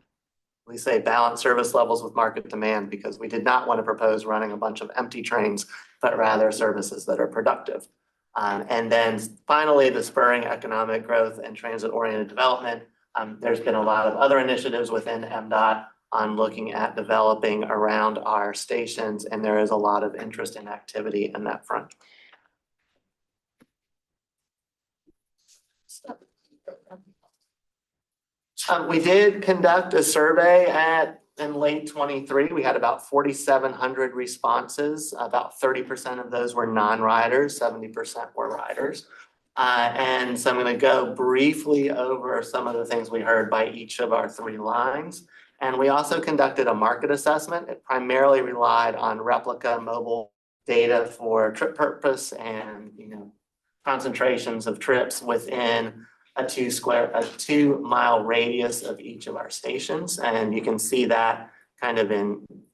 S16: we say balance service levels with market demand because we did not want to propose running a bunch of empty trains, but rather services that are productive. And then finally, the spurring economic growth and transit-oriented development. There's been a lot of other initiatives within MDOT on looking at developing around our stations, and there is a lot of interest and activity in that front. We did conduct a survey in late 23. We had about 4,700 responses. About 30% of those were non-riders, 70% were riders. And so I'm going to go briefly over some of the things we heard by each of our three lines. And we also conducted a market assessment. It primarily relied on replica mobile data for trip purpose and concentrations of trips within a 2 mile radius of each of our stations. And you can see that kind of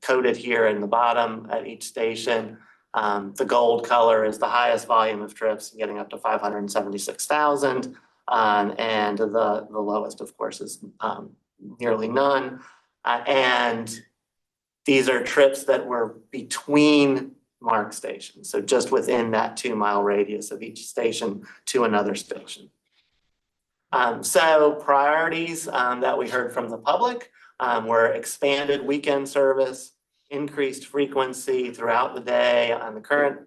S16: coded here in the bottom at each station. The gold color is the highest volume of trips, getting up to 576,000. And the lowest, of course, is nearly none. And these are trips that were between MARC stations. So just within that 2 mile radius of each station to another station. So priorities that we heard from the public were expanded weekend service, increased frequency throughout the day on the current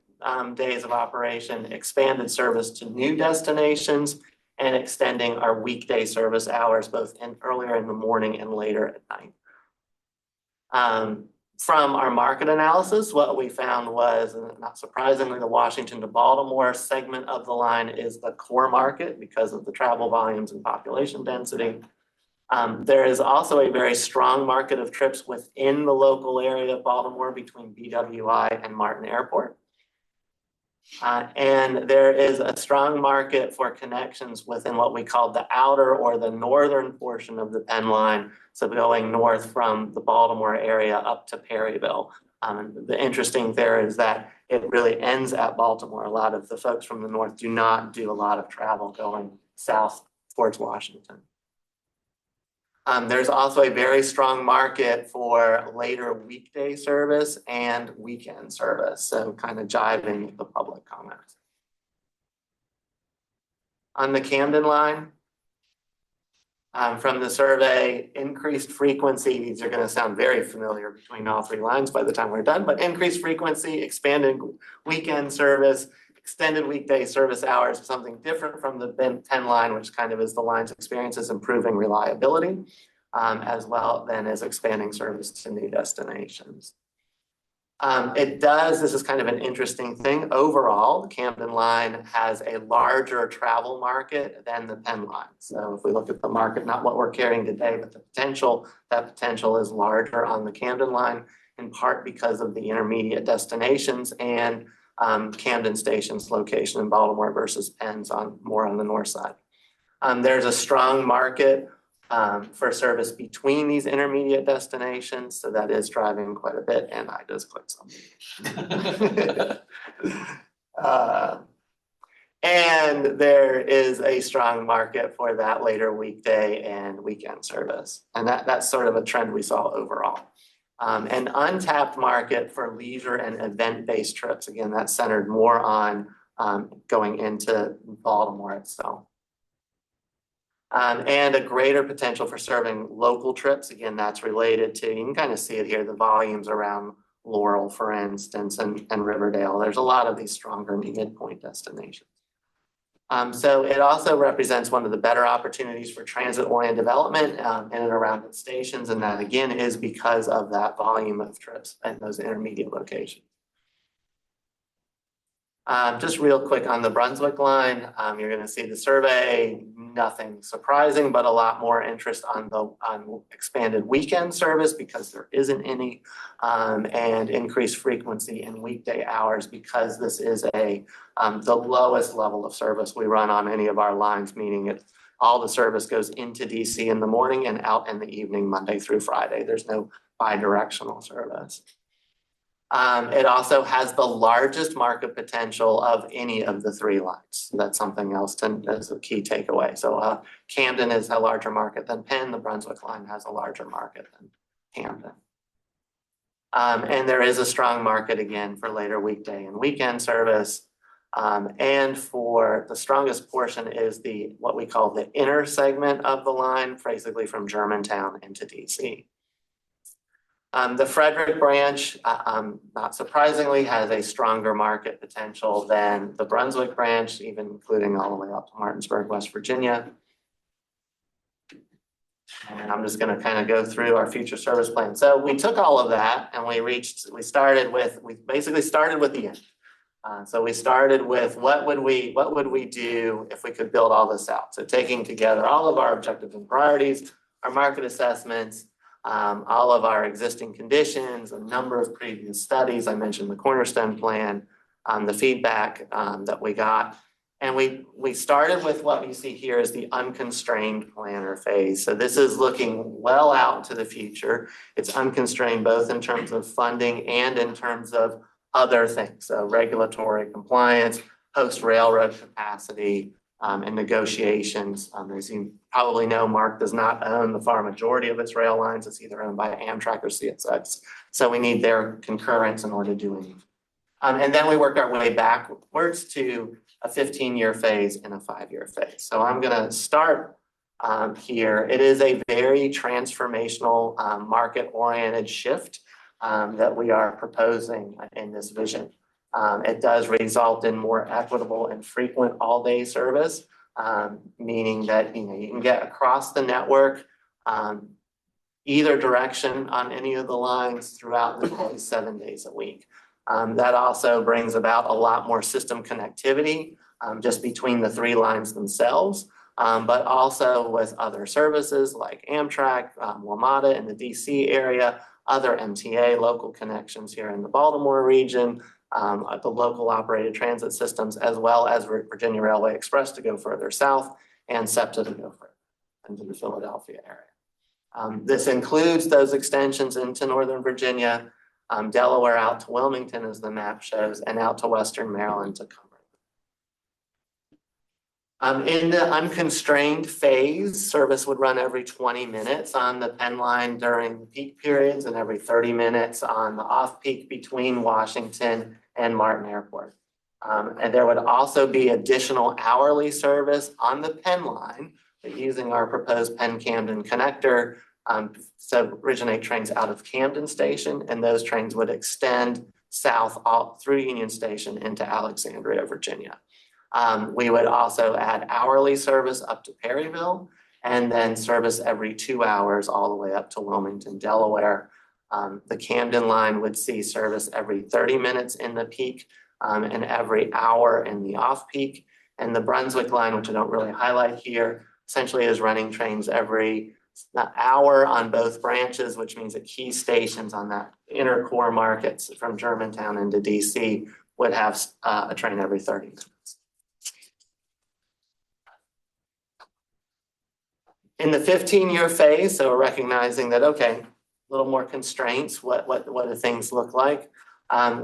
S16: days of operation, expanded service to new destinations, and extending our weekday service hours both earlier in the morning and later at night. From our market analysis, what we found was, not surprisingly, the Washington to Baltimore segment of the line is the core market because of the travel volumes and population density. There is also a very strong market of trips within the local area of Baltimore between BWI and Martin Airport. And there is a strong market for connections within what we call the outer or the northern portion of the Penn line. So going north from the Baltimore area up to Perryville. The interesting there is that it really ends at Baltimore. A lot of the folks from the north do not do a lot of travel going south towards Washington. There's also a very strong market for later weekday service and weekend service. So kind of jiving with the public comments. On the Camden line, from the survey, increased frequency, these are going to sound very familiar between all three lines by the time we're done, but increased frequency, expanded weekend service, extended weekday service hours, something different from the Penn line, which kind of is the line's experiences improving reliability, as well then as expanding service to new destinations. This is kind of an interesting thing. Overall, the Camden line has a larger travel market than the Penn line. So if we look at the market, not what we're carrying today, but the potential, that potential is larger on the Camden line, in part because of the intermediate destinations and Camden Station's location in Baltimore versus Penn's more on the north side. There's a strong market for service between these intermediate destinations, so that is driving quite a bit, and I just clicked something. And there is a strong market for that later weekday and weekend service, and that's sort of a trend we saw overall. An untapped market for leisure and event-based trips. Again, that's centered more on going into Baltimore itself. And a greater potential for serving local trips. Again, that's related to, you can kind of see it here, the volumes around Laurel, for instance, and Riverdale. There's a lot of these stronger midpoint destinations. So it also represents one of the better opportunities for transit-oriented development in and around its stations, and that again is because of that volume of trips at those intermediate locations. Just real quick on the Brunswick line, you're going to see the survey, nothing surprising, but a lot more interest on expanded weekend service because there isn't any, and increased frequency in weekday hours because this is the lowest level of service we run on any of our lines, meaning all the service goes into DC in the morning and out in the evening, Monday through Friday. There's no bi-directional service. It also has the largest market potential of any of the three lines. So that's something else as a key takeaway. So Camden is a larger market than Penn. The Brunswick line has a larger market than Camden. And there is a strong market again for later weekday and weekend service. And for the strongest portion is what we call the inner segment of the line, basically from Germantown into DC. The Frederick branch, not surprisingly, has a stronger market potential than the Brunswick branch, even including all the way up to Martinsburg, West Virginia. And I'm just going to kind of go through our future service plan. So we took all of that and we basically started with the end. So we started with what would we do if we could build all this out? So taking together all of our objectives and priorities, our market assessments, all of our existing conditions, a number of previous studies. I mentioned the Cornerstone plan, the feedback that we got. And we started with what you see here is the unconstrained planner phase. So this is looking well out to the future. It's unconstrained both in terms of funding and in terms of other things. So regulatory compliance, post-railroad capacity, and negotiations. As you probably know, MARC does not own the far majority of its rail lines. It's either owned by Amtrak or CSX. So we need their concurrence in order to do anything. And then we work our way backwards to a 15-year phase and a 5-year phase. So I'm going to start here. It is a very transformational market-oriented shift that we are proposing in this vision. It does result in more equitable and frequent all-day service, meaning that you can get across the network either direction on any of the lines throughout the day, 7 days a week. That also brings about a lot more system connectivity just between the three lines themselves, but also with other services like Amtrak, WMATA in the DC area, other MTA local connections here in the Baltimore region, the local operated transit systems, as well as Virginia Railway Express to go further south and SEPTA to go further into the Philadelphia area. This includes those extensions into Northern Virginia, Delaware out to Wilmington as the map shows, and out to Western Maryland to Cumberland. In the unconstrained phase, service would run every 20 minutes on the Penn line during the peak periods and every 30 minutes on the off-peak between Washington and Martin Airport. And there would also be additional hourly service on the Penn line, but using our proposed Penn-Camden connector to originate trains out of Camden Station, and those trains would extend south all through Union Station into Alexandria, Virginia. We would also add hourly service up to Perryville, and then service every 2 hours all the way up to Wilmington, Delaware. The Camden line would see service every 30 minutes in the peak and every hour in the off-peak. And the Brunswick line, which I don't really highlight here, essentially is running trains every hour on both branches, which means that key stations on that inner core markets from Germantown into DC would have a train every 30 minutes. In the 15-year phase, so we're recognizing that, okay, a little more constraints, what do things look like?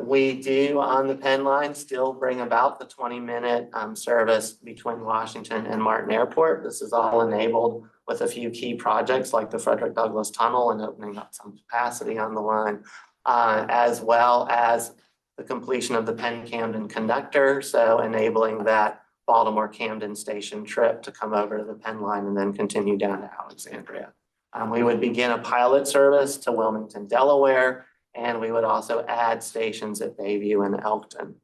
S16: We do on the Penn line still bring about the 20-minute service between Washington and Martin Airport. This is all enabled with a few key projects like the Frederick Douglass Tunnel and opening up some capacity on the line, as well as the completion of the Penn Camden Conductor, so enabling that Baltimore Camden Station trip to come over to the Penn line and then continue down to Alexandria. We would begin a pilot service to Wilmington, Delaware, and we would also add stations at Bayview and Elkton.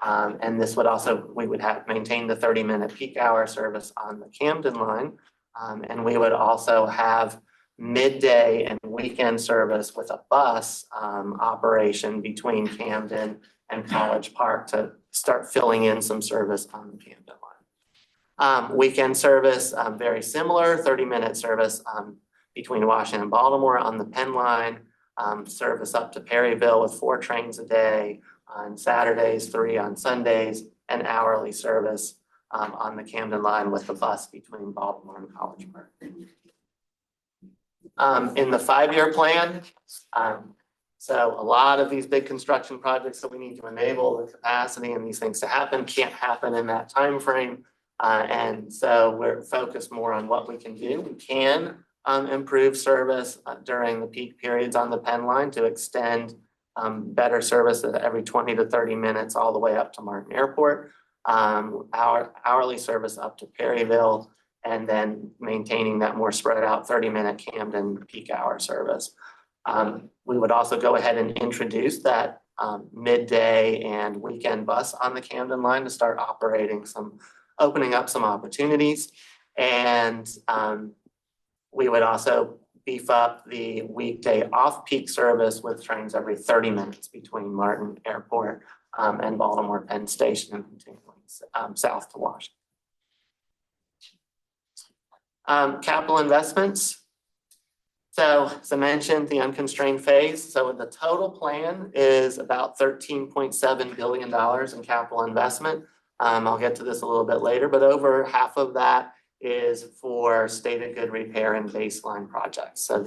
S16: And this would also, we would have maintained the 30-minute peak hour service on the Camden line. And we would also have midday and weekend service with a bus operation between Camden and College Park to start filling in some service on the Camden line. Weekend service, very similar, 30-minute service between Washington and Baltimore on the Penn line, service up to Perryville with 4 trains a day on Saturdays, 3 on Sundays, and hourly service on the Camden line with the bus between Baltimore and College Park. In the 5-year plan, so a lot of these big construction projects that we need to enable the capacity and these things to happen can't happen in that time frame. And so we're focused more on what we can do. We can improve service during the peak periods on the Penn line to extend better service at every 20 to 30 minutes all the way up to Martin Airport. Our hourly service up to Perryville, and then maintaining that more spread out 30-minute Camden peak hour service. We would also go ahead and introduce that midday and weekend bus on the Camden line to start opening up some opportunities. And we would also beef up the weekday off-peak service with trains every 30 minutes between Martin Airport and Baltimore Penn Station and continuing south to Washington. Capital investments. So as I mentioned, the unconstrained phase. So the total plan is about $13.7 billion in capital investment. I'll get to this a little bit later, but over half of that is for state of good repair and baseline projects. So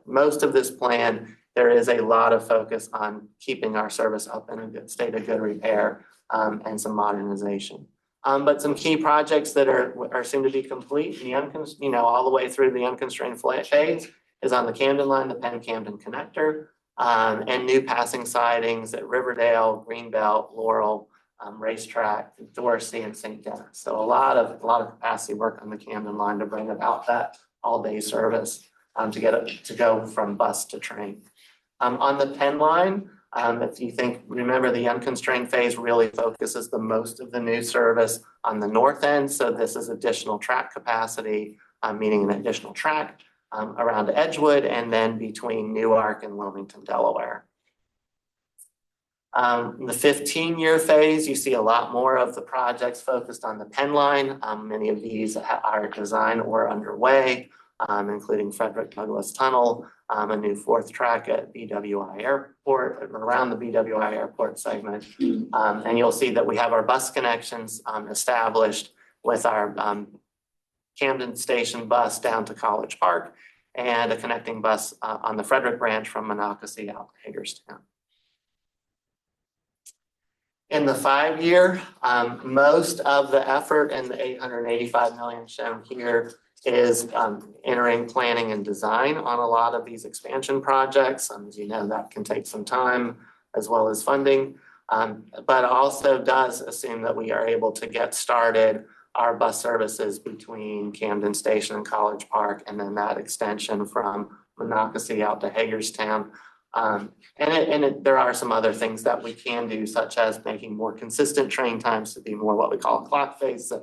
S16: most of this plan, there is a lot of focus on keeping our service up in a good state of good repair and some modernization. But some key projects that are soon to be complete, all the way through the unconstrained phase is on the Camden line, the Penn Camden Connector, and new passing sidings at Riverdale, Greenbelt, Laurel, Racetrack, Dorsey, and St. Denis. So a lot of capacity work on the Camden line to bring about that all-day service to go from bus to train. On the Penn line, if you remember the unconstrained phase really focuses the most of the new service on the north end. So this is additional track capacity, meaning an additional track around Edgewood and then between Newark and Wilmington, Delaware. In the 15-year phase, you see a lot more of the projects focused on the Penn line. Many of these are designed or underway, including Frederick Douglass Tunnel, a new 4th track at BWI Airport, around the BWI Airport segment. And you'll see that we have our bus connections established with our Camden Station bus down to College Park and a connecting bus on the Frederick branch from Monocacy out to Hagerstown. In the 5-year, most of the effort and the $885 million shown here is entering planning and design on a lot of these expansion projects. As you know, that can take some time as well as funding, but also does assume that we are able to get started our bus services between Camden Station and College Park, and then that extension from Monocacy out to Hagerstown. There are some other things that we can do, such as making more consistent train times to be more what we call a clock face, at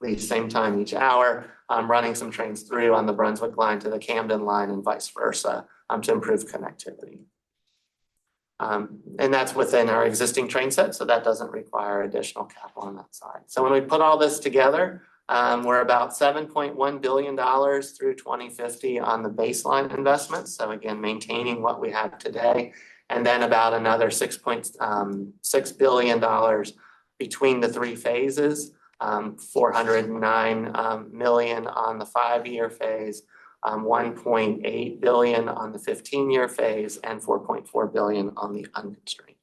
S16: the same time each hour, running some trains through on the Brunswick line to the Camden line and vice versa to improve connectivity. And that's within our existing train set, so that doesn't require additional capital on that side. So when we put all this together, we're about $7.1 billion through 2050 on the baseline investments. So again, maintaining what we have today, and then about another $6.6 billion between the three phases, 409 million on the 5-year phase, 1.8 billion on the 15-year phase, and 4.4 billion on the unconstrained.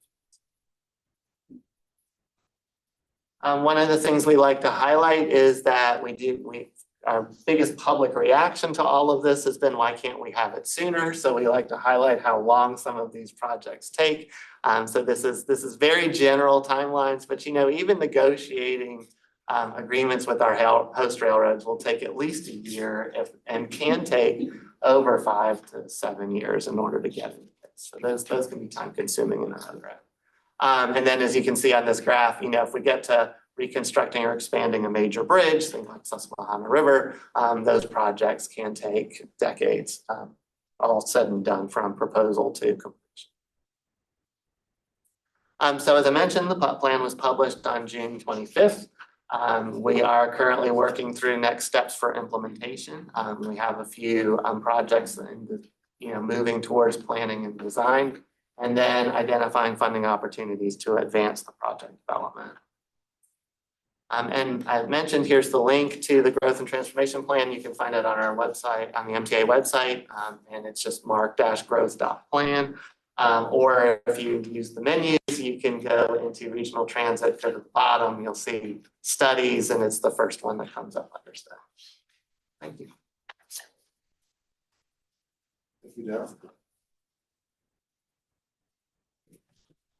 S16: One of the things we like to highlight is that our biggest public reaction to all of this has been, why can't we have it sooner? So we like to highlight how long some of these projects take. So this is very general timelines, but even negotiating agreements with our host railroads will take at least a year and can take over 5 to 7 years in order to get into this. So those can be time consuming in another. And then as you can see on this graph, if we get to reconstructing or expanding a major bridge, things like Susquehanna River, those projects can take decades, all said and done from proposal to completion. So as I mentioned, the plan was published on June 25th. We are currently working through next steps for implementation. We have a few projects moving towards planning and design, and then identifying funding opportunities to advance the project development. And I mentioned, here's the link to the growth and transformation plan. You can find it on our website, on the MTA website, and it's just mark-growth.plan. Or if you use the menus, you can go into regional transit to the bottom. You'll see studies, and it's the first one that comes up under stuff. Thank you.
S2: Thank you, Darryl.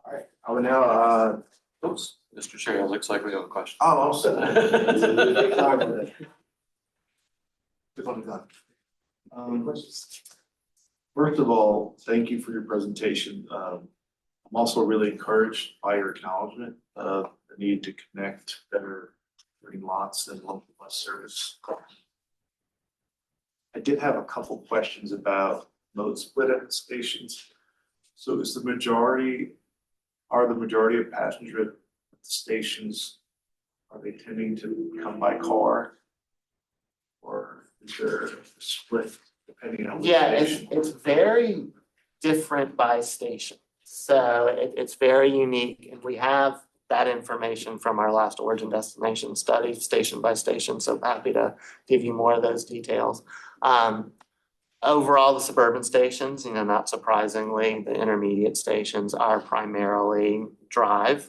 S2: All right, I will now, oops.
S1: Mr. Chair, it looks like we have a question.
S2: Oh, I'm sorry. First of all, thank you for your presentation. I'm also really encouraged by your acknowledgement of the need to connect better green lots and local bus service. I did have a couple questions about mode split at the stations. So is the majority of passengers at the stations, are they tending to come by car? Or is there a split depending on which station?
S16: It's very different by station. So it's very unique, and we have that information from our last origin destination study, station by station. So happy to give you more of those details. Overall, the suburban stations, not surprisingly, the intermediate stations are primarily drive.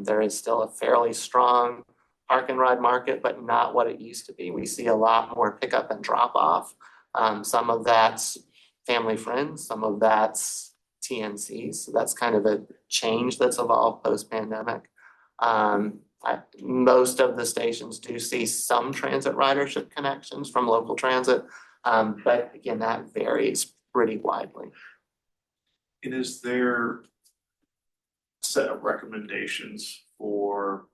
S16: There is still a fairly strong park and ride market, but not what it used to be. We see a lot more pickup and drop off. Some of that's family friends, some of that's TNCs. So that's kind of a change that's evolved post-pandemic. Most of the stations do see some transit ridership connections from local transit. But again, that varies pretty widely.
S10: And is there a set of recommendations for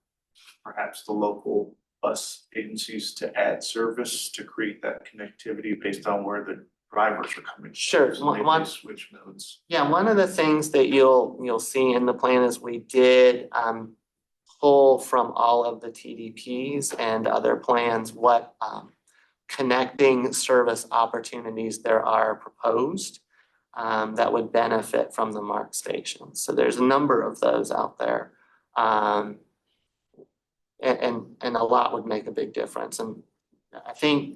S10: perhaps the local bus agencies to add service to create that connectivity based on where the drivers are coming?
S16: Sure.
S10: Switch modes.
S16: Yeah, one of the things that you'll see in the plan is we did pull from all of the TDPs and other plans what connecting service opportunities there are proposed that would benefit from the MARC station. So there's a number of those out there. And a lot would make a big difference. And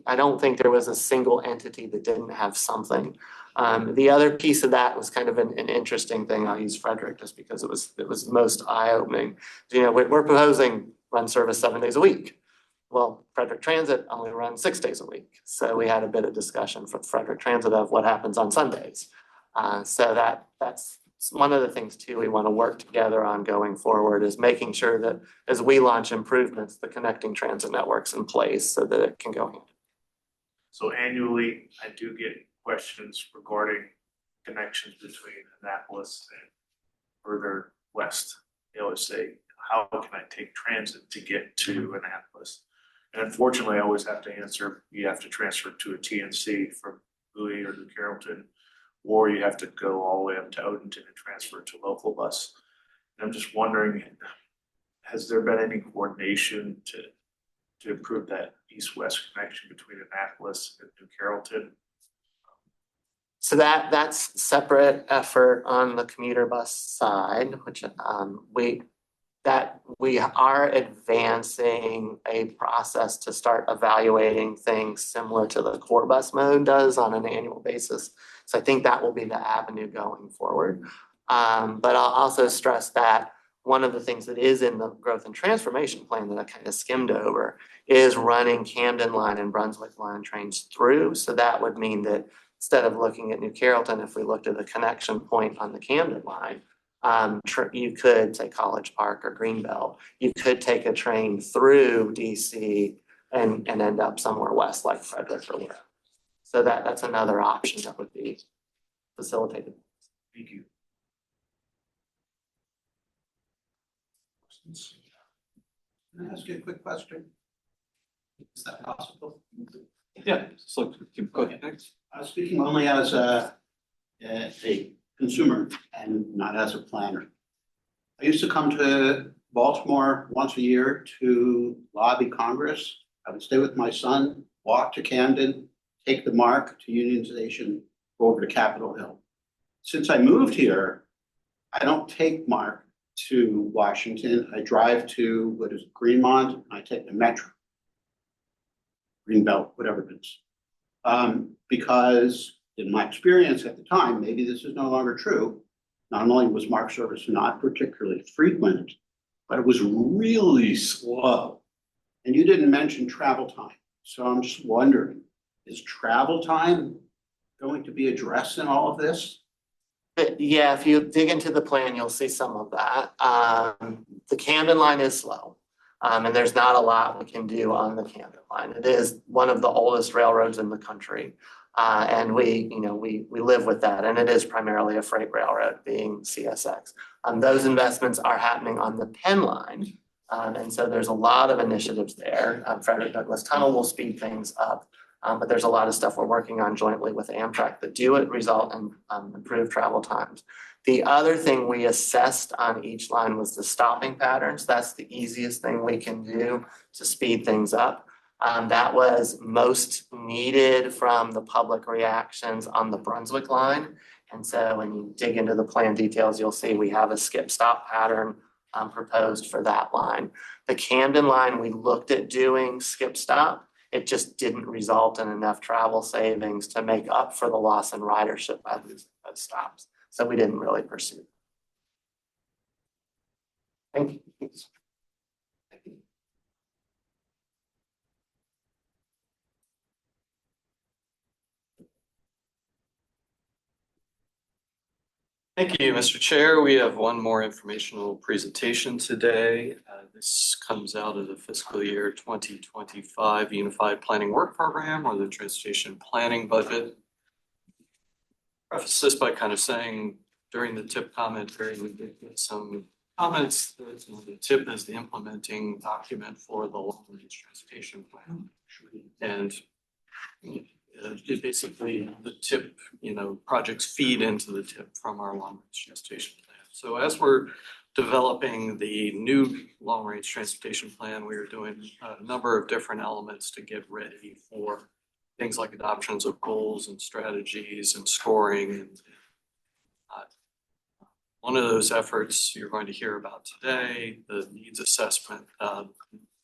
S16: I don't think there was a single entity that didn't have something. The other piece of that was kind of an interesting thing. I'll use Frederick just because it was most eye-opening. We're proposing run service 7 days a week. Well, Frederick Transit only runs 6 days a week. So we had a bit of discussion for Frederick Transit of what happens on Sundays. So that's one of the things too we want to work together on going forward, is making sure that as we launch improvements, the connecting transit network's in place so that it can go hand.
S10: So annually, I do get questions regarding connections between Annapolis and further west. They always say, how can I take transit to get to Annapolis? And unfortunately, I always have to answer, you have to transfer to a TNC from Bowie or New Carrollton, or you have to go all the way up to Odenton and transfer to local bus. And I'm just wondering, has there been any coordination to improve that east-west connection between Annapolis and New Carrollton?
S16: So that's separate effort on the commuter bus side, which we are advancing a process to start evaluating things similar to the core bus mode does on an annual basis. So I think that will be the avenue going forward. But I'll also stress that one of the things that is in the growth and transformation plan that I kind of skimmed over is running Camden line and Brunswick line trains through. So that would mean that instead of looking at New Carrollton, if we looked at the connection point on the Camden line, you could say College Park or Greenbelt. You could take a train through DC and end up somewhere west like Frederick or whatever. So that's another option that would be facilitated.
S10: Thank you.
S7: Can I ask you a quick question? Is that possible?
S1: Yeah, so go ahead.
S7: Speaking only as a consumer and not as a planner. I used to come to Baltimore once a year to lobby Congress. I would stay with my son, walk to Camden, take the MARC to Union Station, go over to Capitol Hill. Since I moved here, I don't take MARC to Washington. I drive to what is Greenmont, and I take the Metro. Greenbelt, whatever it is. Because in my experience at the time, maybe this is no longer true, not only was MARC service not particularly frequent, but it was really slow. And you didn't mention travel time. So I'm just wondering, is travel time going to be addressed in all of this?
S16: Yeah, if you dig into the plan, you'll see some of that. The Camden line is slow. And there's not a lot we can do on the Camden line. It is one of the oldest railroads in the country. And we live with that. And it is primarily a freight railroad being CSX. Those investments are happening on the Penn line. And so there's a lot of initiatives there. Frederick Douglass Tunnel will speed things up. But there's a lot of stuff we're working on jointly with Amtrak that result in improved travel times. The other thing we assessed on each line was the stopping patterns. That's the easiest thing we can do to speed things up. That was most needed from the public reactions on the Brunswick line. And so when you dig into the plan details, you'll see we have a skip stop pattern proposed for that line. The Camden line, we looked at doing skip stop. It just didn't result in enough travel savings to make up for the loss in ridership by those stops. So we didn't really pursue. Thank you.
S1: Thank you, Mr. Chair. We have one more informational presentation today. This comes out of the fiscal year 2025 Unified Planning Work Program, or the Transportation Planning Budget. Preface this by kind of saying during the TIP comment period, we did get some comments that the TIP is the implementing document for the long-range transportation plan. And basically the TIP, projects feed into the TIP from our long-range transportation plan. So as we're developing the new long-range transportation plan, we are doing a number of different elements to get ready for things like adoptions of goals and strategies and scoring. And one of those efforts you're going to hear about today, the needs assessment.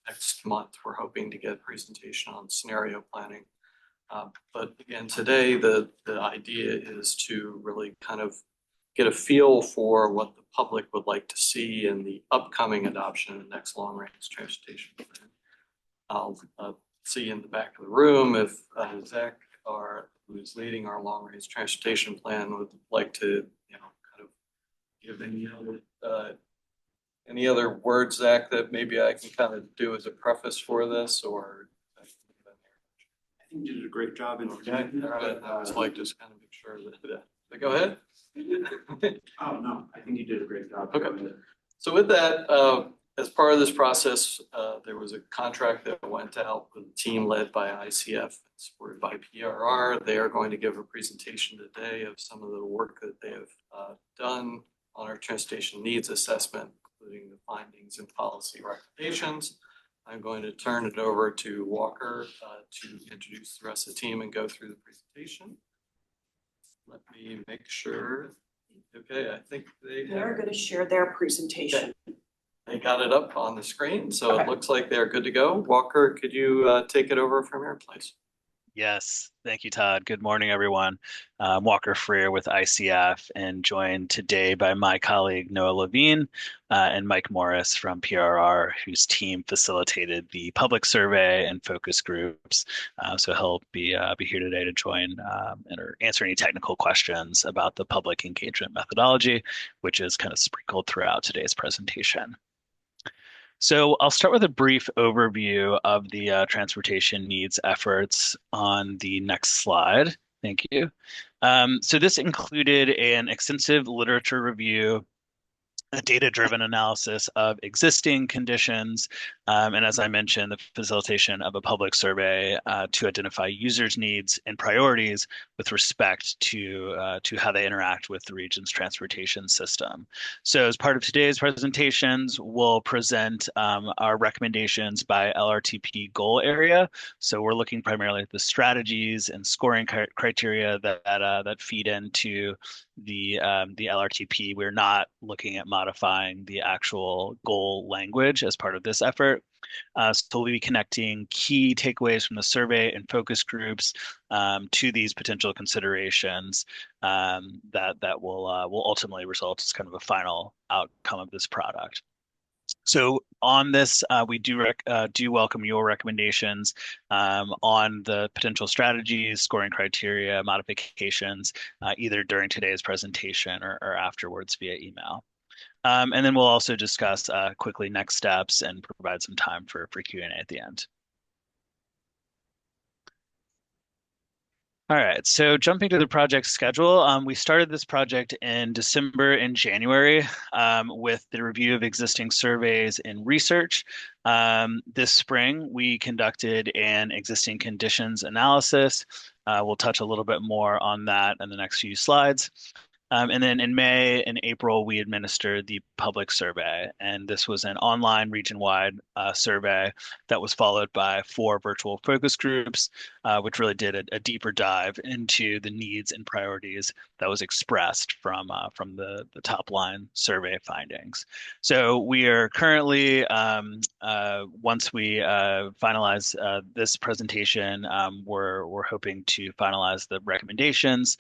S1: Next month, we're hoping to get a presentation on scenario planning. But again, today, the idea is to really kind of get a feel for what the public would like to see in the upcoming adoption of the next long-range transportation plan. I'll see in the back of the room if Zach, who's leading our long-range transportation plan, would like to, kind of give any other words, Zach, that maybe I can kind of do as a preface for this, or.
S10: I think you did a great job in.
S1: Okay, I was like, just kind of make sure that, go ahead.
S10: Oh, no, I think you did a great job.
S1: Okay. So with that, as part of this process, there was a contract that went out with a team led by ICF, supported by PRR. They are going to give a presentation today of some of the work that they have done on our transportation needs assessment, including the findings and policy recommendations. I'm going to turn it over to Walker to introduce the rest of the team and go through the presentation. Let me make sure. Okay, I think
S4: They're going to share their presentation.
S1: Okay. They got it up on the screen, so
S4: Okay.
S1: it looks like they're good to go. Walker, could you take it over from here, please?
S17: Yes, thank you, Todd. Good morning, everyone. I'm Walker Freer with ICF and joined today by my colleague Noah Levine and Mike Morris from PRR, whose team facilitated the public survey and focus groups. So he'll be here today to join and or answer any technical questions about the public engagement methodology, which is kind of sprinkled throughout today's presentation. So I'll start with a brief overview of the transportation needs efforts on the next slide. Thank you. So this included an extensive literature review, a data-driven analysis of existing conditions, and as I mentioned, the facilitation of a public survey to identify users' needs and priorities with respect to how they interact with the region's transportation system. So as part of today's presentations, we'll present our recommendations by LRTP goal area. So we're looking primarily at the strategies and scoring criteria that feed into the LRTP. We're not looking at modifying the actual goal language as part of this effort. So we'll be connecting key takeaways from the survey and focus groups to these potential considerations that will ultimately result as kind of a final outcome of this product. So on this, we do welcome your recommendations on the potential strategies, scoring criteria, modifications, either during today's presentation or afterwards via email. And then we'll also discuss quickly next steps and provide some time for Q&A at the end. All right, so jumping to the project schedule, we started this project in December and January with the review of existing surveys and research. This spring, we conducted an existing conditions analysis. We'll touch a little bit more on that in the next few slides. And then in May and April, we administered the public survey, and this was an online region-wide survey that was followed by 4 virtual focus groups, which really did a deeper dive into the needs and priorities that was expressed from the top line survey findings. So we are currently, once we finalize this presentation, we're hoping to finalize the recommendations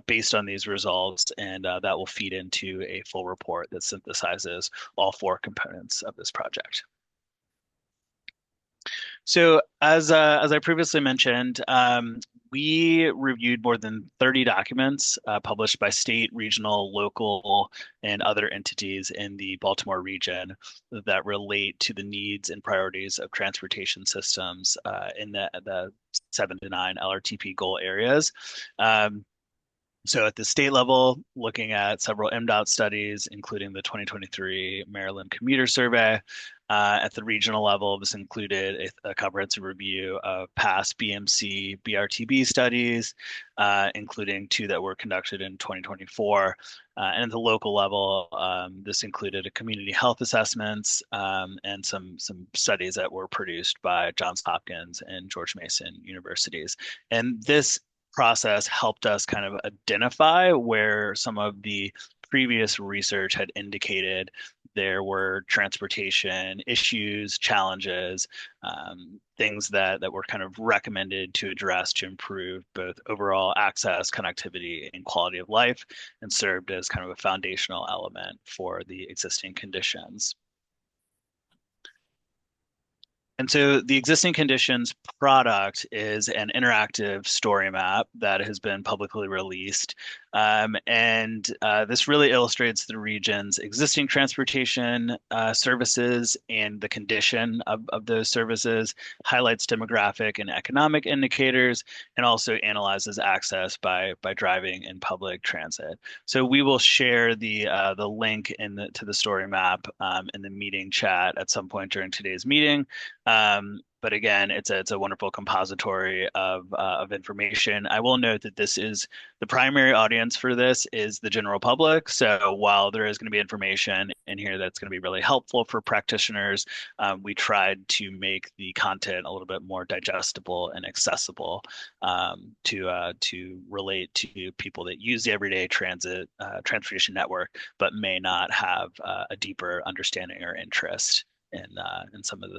S17: based on these results, and that will feed into a full report that synthesizes all 4 components of this project. So as I previously mentioned, we reviewed more than 30 documents published by state, regional, local, and other entities in the Baltimore region that relate to the needs and priorities of transportation systems in the 7 to 9 LRTP goal areas. So at the state level, looking at several MDOT studies, including the 2023 Maryland Commuter Survey. At the regional level, this included a comprehensive review of past BMC, BRTB studies, including 2 that were conducted in 2024. And at the local level, this included a community health assessments and some studies that were produced by Johns Hopkins and George Mason universities. And this process helped us kind of identify where some of the previous research had indicated there were transportation issues, challenges, things that were kind of recommended to address to improve both overall access, connectivity, and quality of life, and served as kind of a foundational element for the existing conditions. And so the existing conditions product is an interactive story map that has been publicly released This really illustrates the region's existing transportation services and the condition of those services, highlights demographic and economic indicators, and also analyzes access by driving in public transit. So we will share the link to the story map in the meeting chat at some point during today's meeting. But again, it's a wonderful compository of information. I will note that the primary audience for this is the general public. So while there is going to be information in here that's going to be really helpful for practitioners, we tried to make the content a little bit more digestible and accessible to relate to people that use the everyday transportation network, but may not have a deeper understanding or interest in some of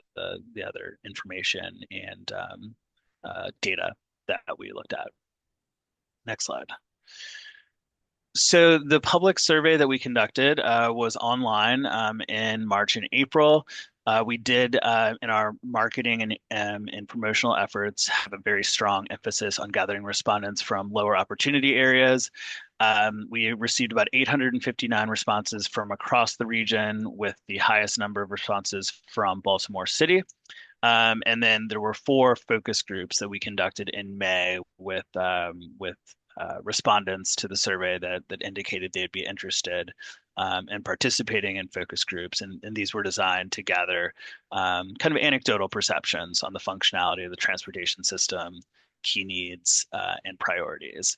S17: the other information and data that we looked at. Next slide. So the public survey that we conducted was online in March and April. We did, in our marketing and promotional efforts, have a very strong emphasis on gathering respondents from lower opportunity areas. We received about 859 responses from across the region, with the highest number of responses from Baltimore City. And then there were 4 focus groups that we conducted in May with respondents to the survey that indicated they'd be interested in participating in focus groups. And these were designed to gather kind of anecdotal perceptions on the functionality of the transportation system, key needs, and priorities.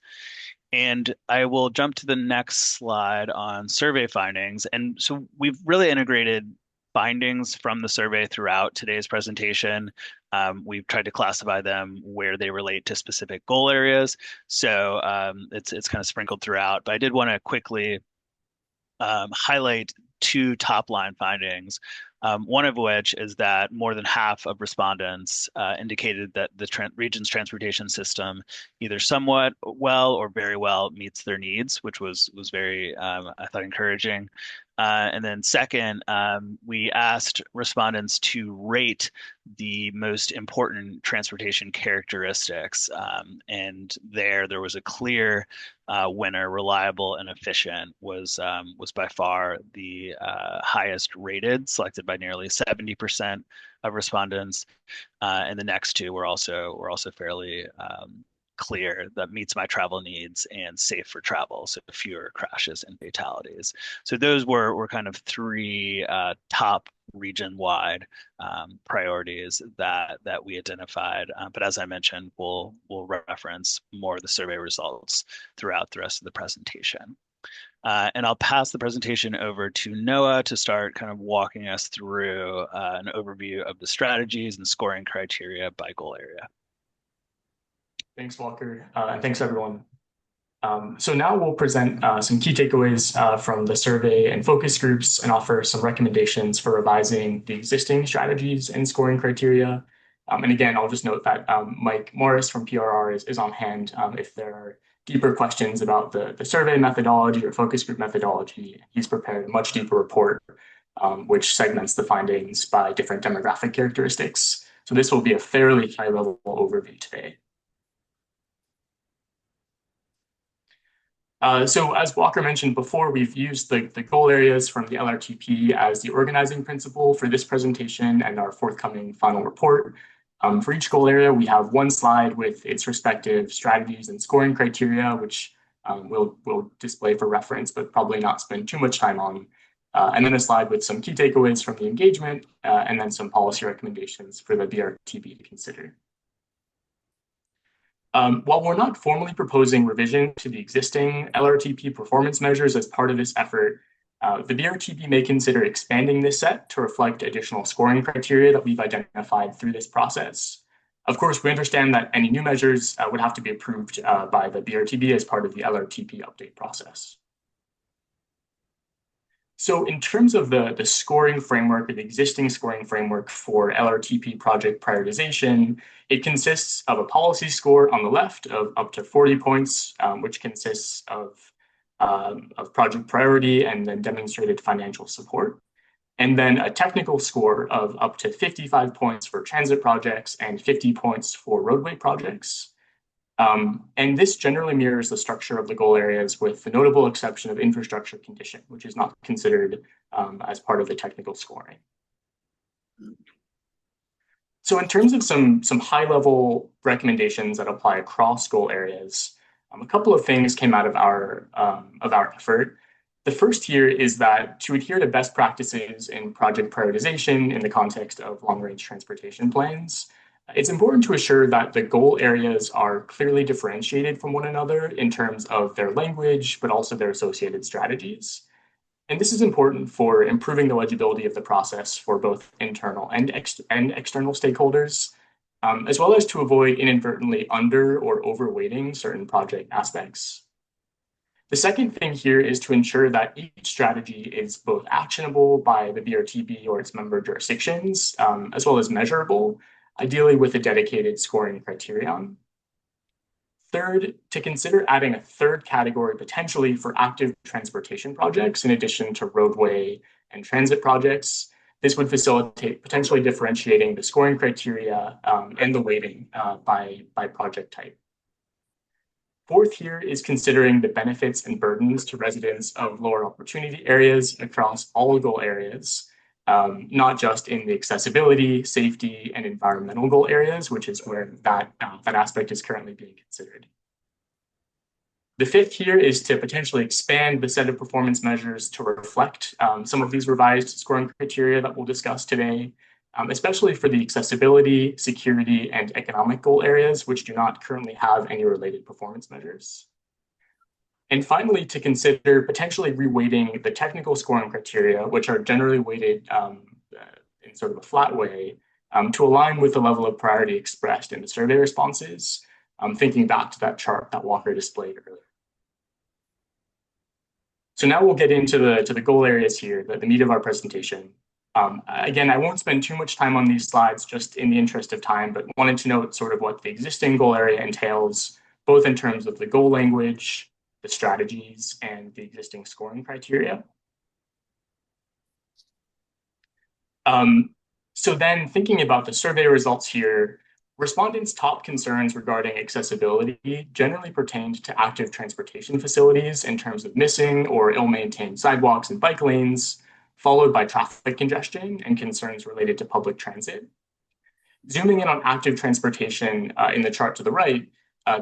S17: And I will jump to the next slide on survey findings. And so we've really integrated findings from the survey throughout today's presentation. We've tried to classify them where they relate to specific goal areas. So it's kind of sprinkled throughout, but I did want to quickly highlight 2 top line findings. One of which is that more than half of respondents indicated that the region's transportation system either somewhat well or very well meets their needs, which was very, I thought, encouraging. And then second, we asked respondents to rate the most important transportation characteristics. And there was a clear winner. Reliable and efficient was by far the highest rated, selected by nearly 70% of respondents. And the next 2 were also fairly clear: that meets my travel needs and safe for travel, so fewer crashes and fatalities. So those were kind of 3 top region-wide priorities that we identified. But as I mentioned, we'll reference more of the survey results throughout the rest of the presentation. And I'll pass the presentation over to Noah to start kind of walking us through an overview of the strategies and scoring criteria by goal area.
S18: Thanks, Walker, and thanks, everyone. So now we'll present some key takeaways from the survey and focus groups, and offer some recommendations for revising the existing strategies and scoring criteria. And again, I'll just note that Mike Morris from PRR is on hand if there are deeper questions about the survey methodology or focus group methodology. He's prepared a much deeper report, which segments the findings by different demographic characteristics. So this will be a fairly high-level overview today. So as Walker mentioned before, we've used the goal areas from the LRTP as the organizing principle for this presentation and our forthcoming final report. For each goal area, we have 1 slide with its respective strategies and scoring criteria, which we'll display for reference, but probably not spend too much time on. And then a slide with some key takeaways from the engagement, and then some policy recommendations for the BRTB to consider. While we're not formally proposing revision to the existing LRTP performance measures as part of this effort, the BRTB may consider expanding this set to reflect additional scoring criteria that we've identified through this process. Of course, we understand that any new measures would have to be approved by the BRTB as part of the LRTP update process. So in terms of the scoring framework, or the existing scoring framework for LRTP project prioritization, it consists of a policy score on the left of up to 40 points, which consists of project priority and then demonstrated financial support. And then a technical score of up to 55 points for transit projects and 50 points for roadway projects. And this generally mirrors the structure of the goal areas with the notable exception of infrastructure condition, which is not considered as part of the technical scoring. So in terms of some high-level recommendations that apply across goal areas, a couple of things came out of our effort. The first here is that to adhere to best practices in project prioritization in the context of long-range transportation plans, it's important to assure that the goal areas are clearly differentiated from one another in terms of their language, but also their associated strategies. And this is important for improving the legibility of the process for both internal and external stakeholders, as well as to avoid inadvertently under or overweighting certain project aspects. The second thing here is to ensure that each strategy is both actionable by the BRTB or its member jurisdictions, as well as measurable, ideally with a dedicated scoring criterion. Third, to consider adding a third category potentially for active transportation projects in addition to roadway and transit projects. This would facilitate potentially differentiating the scoring criteria and the weighting by project type. Fourth here is considering the benefits and burdens to residents of lower opportunity areas across all goal areas, not just in the accessibility, safety, and environmental goal areas, which is where that aspect is currently being considered. The fifth here is to potentially expand the set of performance measures to reflect some of these revised scoring criteria that we'll discuss today, especially for the accessibility, security, and economic goal areas, which do not currently have any related performance measures. And finally, to consider potentially reweighting the technical scoring criteria, which are generally weighted in sort of a flat way, to align with the level of priority expressed in the survey responses, thinking back to that chart that Walker displayed earlier. So now we'll get into the goal areas here, the meat of our presentation. Again, I won't spend too much time on these slides just in the interest of time, but wanted to note sort of what the existing goal area entails, both in terms of the goal language, the strategies, and the existing scoring criteria. So then thinking about the survey results here, respondents' top concerns regarding accessibility generally pertained to active transportation facilities in terms of missing or ill-maintained sidewalks and bike lanes, followed by traffic congestion and concerns related to public transit. Zooming in on active transportation in the chart to the right,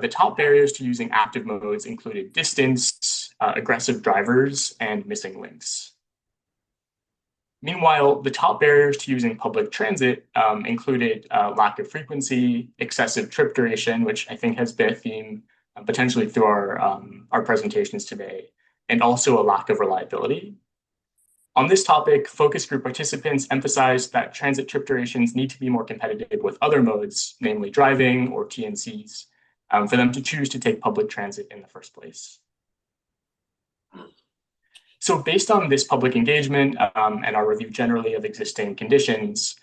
S18: the top barriers to using active modes included distance, aggressive drivers, and missing links. Meanwhile, the top barriers to using public transit included lack of frequency, excessive trip duration, which I think has been a theme potentially through our presentations today, and also a lack of reliability. On this topic, focus group participants emphasized that transit trip durations need to be more competitive with other modes, namely driving or TNCs, for them to choose to take public transit in the first place. So based on this public engagement and our review generally of existing conditions,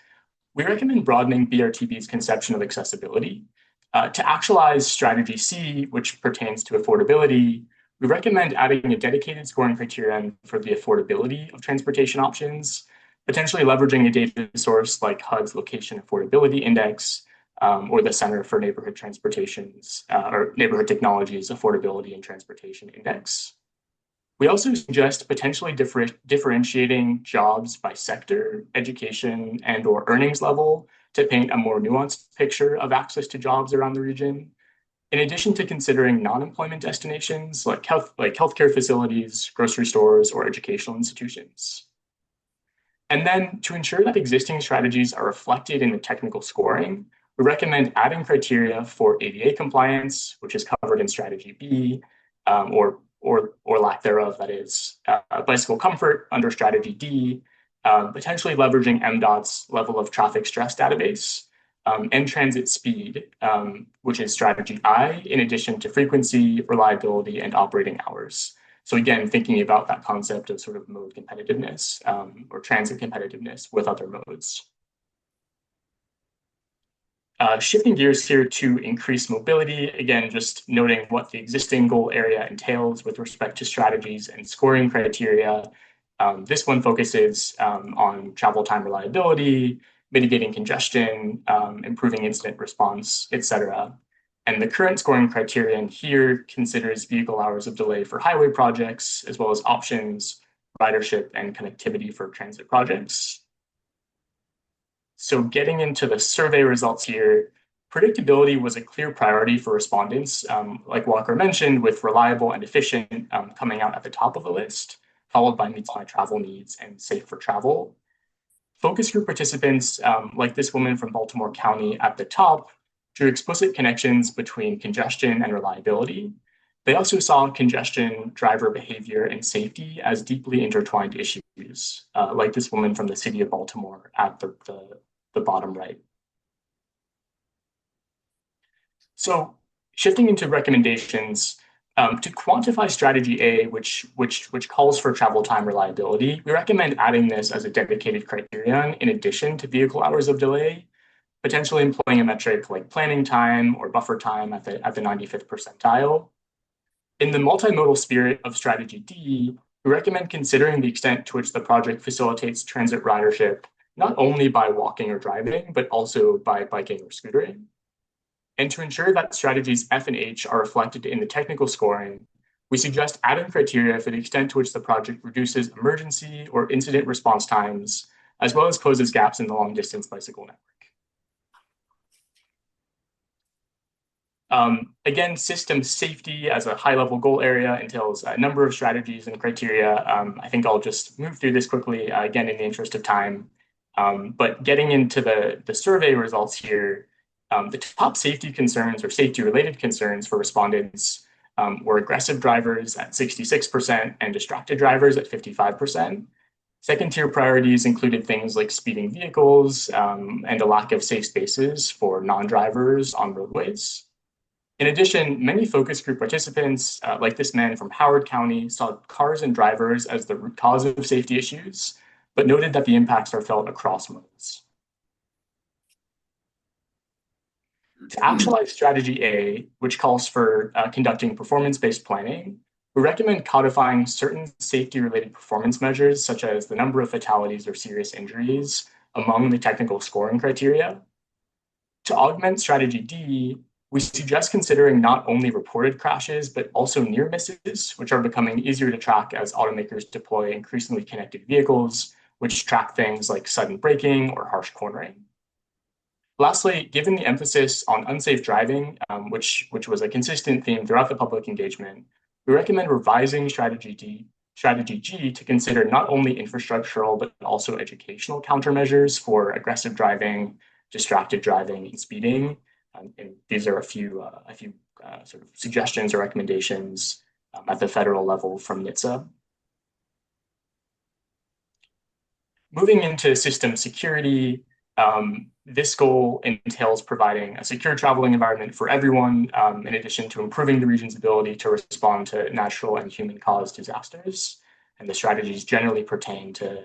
S18: we recommend broadening BRTB's conception of accessibility. To actualize strategy C, which pertains to affordability, we recommend adding a dedicated scoring criterion for the affordability of transportation options, potentially leveraging a data source like HUD's Location Affordability Index or the Center for Neighborhood Transportation's or Neighborhood Technologies Affordability and Transportation Index. We also suggest potentially differentiating jobs by sector, education, and or earnings level to paint a more nuanced picture of access to jobs around the region, in addition to considering non-employment destinations like healthcare facilities, grocery stores, or educational institutions. And then to ensure that existing strategies are reflected in the technical scoring, we recommend adding criteria for ADA compliance, which is covered in strategy B, or lack thereof, that is, bicycle comfort under strategy D, potentially leveraging MDOT's level of traffic stress database, and transit speed, which is strategy I, in addition to frequency, reliability, and operating hours. So again, thinking about that concept of sort of mode competitiveness or transit competitiveness with other modes. Shifting gears here to increase mobility, again, just noting what the existing goal area entails with respect to strategies and scoring criteria. This one focuses on travel time reliability, mitigating congestion, improving incident response, etc. And the current scoring criterion here considers vehicle hours of delay for highway projects, as well as options, ridership, and connectivity for transit projects. So getting into the survey results here, predictability was a clear priority for respondents, like Walker mentioned, with reliable and efficient coming out at the top of the list, followed by meets my travel needs and safe for travel. Focus group participants, like this woman from Baltimore County at the top, drew explicit connections between congestion and reliability. They also saw congestion, driver behavior, and safety as deeply intertwined issues, like this woman from the city of Baltimore at the bottom right. So shifting into recommendations, to quantify strategy A, which calls for travel time reliability, we recommend adding this as a dedicated criterion in addition to vehicle hours of delay, potentially employing a metric like planning time or buffer time at the 95th percentile. In the multimodal spirit of strategy D, we recommend considering the extent to which the project facilitates transit ridership, not only by walking or driving, but also by biking or scootering. And to ensure that strategies F and H are reflected in the technical scoring, we suggest adding criteria for the extent to which the project reduces emergency or incident response times, as well as closes gaps in the long distance bicycle network. Again, system safety as a high-level goal area entails a number of strategies and criteria. I think I'll just move through this quickly, again, in the interest of time. But getting into the survey results here, the top safety concerns or safety-related concerns for respondents were aggressive drivers at 66% and distracted drivers at 55%. Second-tier priorities included things like speeding vehicles and a lack of safe spaces for non-drivers on roadways. In addition, many focus group participants, like this man from Howard County, saw cars and drivers as the root cause of safety issues, but noted that the impacts are felt across modes. To actualize strategy A, which calls for conducting performance-based planning, we recommend codifying certain safety-related performance measures, such as the number of fatalities or serious injuries, among the technical scoring criteria. To augment strategy D, we suggest considering not only reported crashes, but also near misses, which are becoming easier to track as automakers deploy increasingly connected vehicles, which track things like sudden braking or harsh cornering. Lastly, given the emphasis on unsafe driving, which was a consistent theme throughout the public engagement, we recommend revising strategy G to consider not only infrastructural, but also educational countermeasures for aggressive driving, distracted driving, and speeding. And these are a few sort of suggestions or recommendations at the federal level from NHTSA. Moving into system security, this goal entails providing a secure traveling environment for everyone, in addition to improving the region's ability to respond to natural and human-caused disasters. And the strategies generally pertain to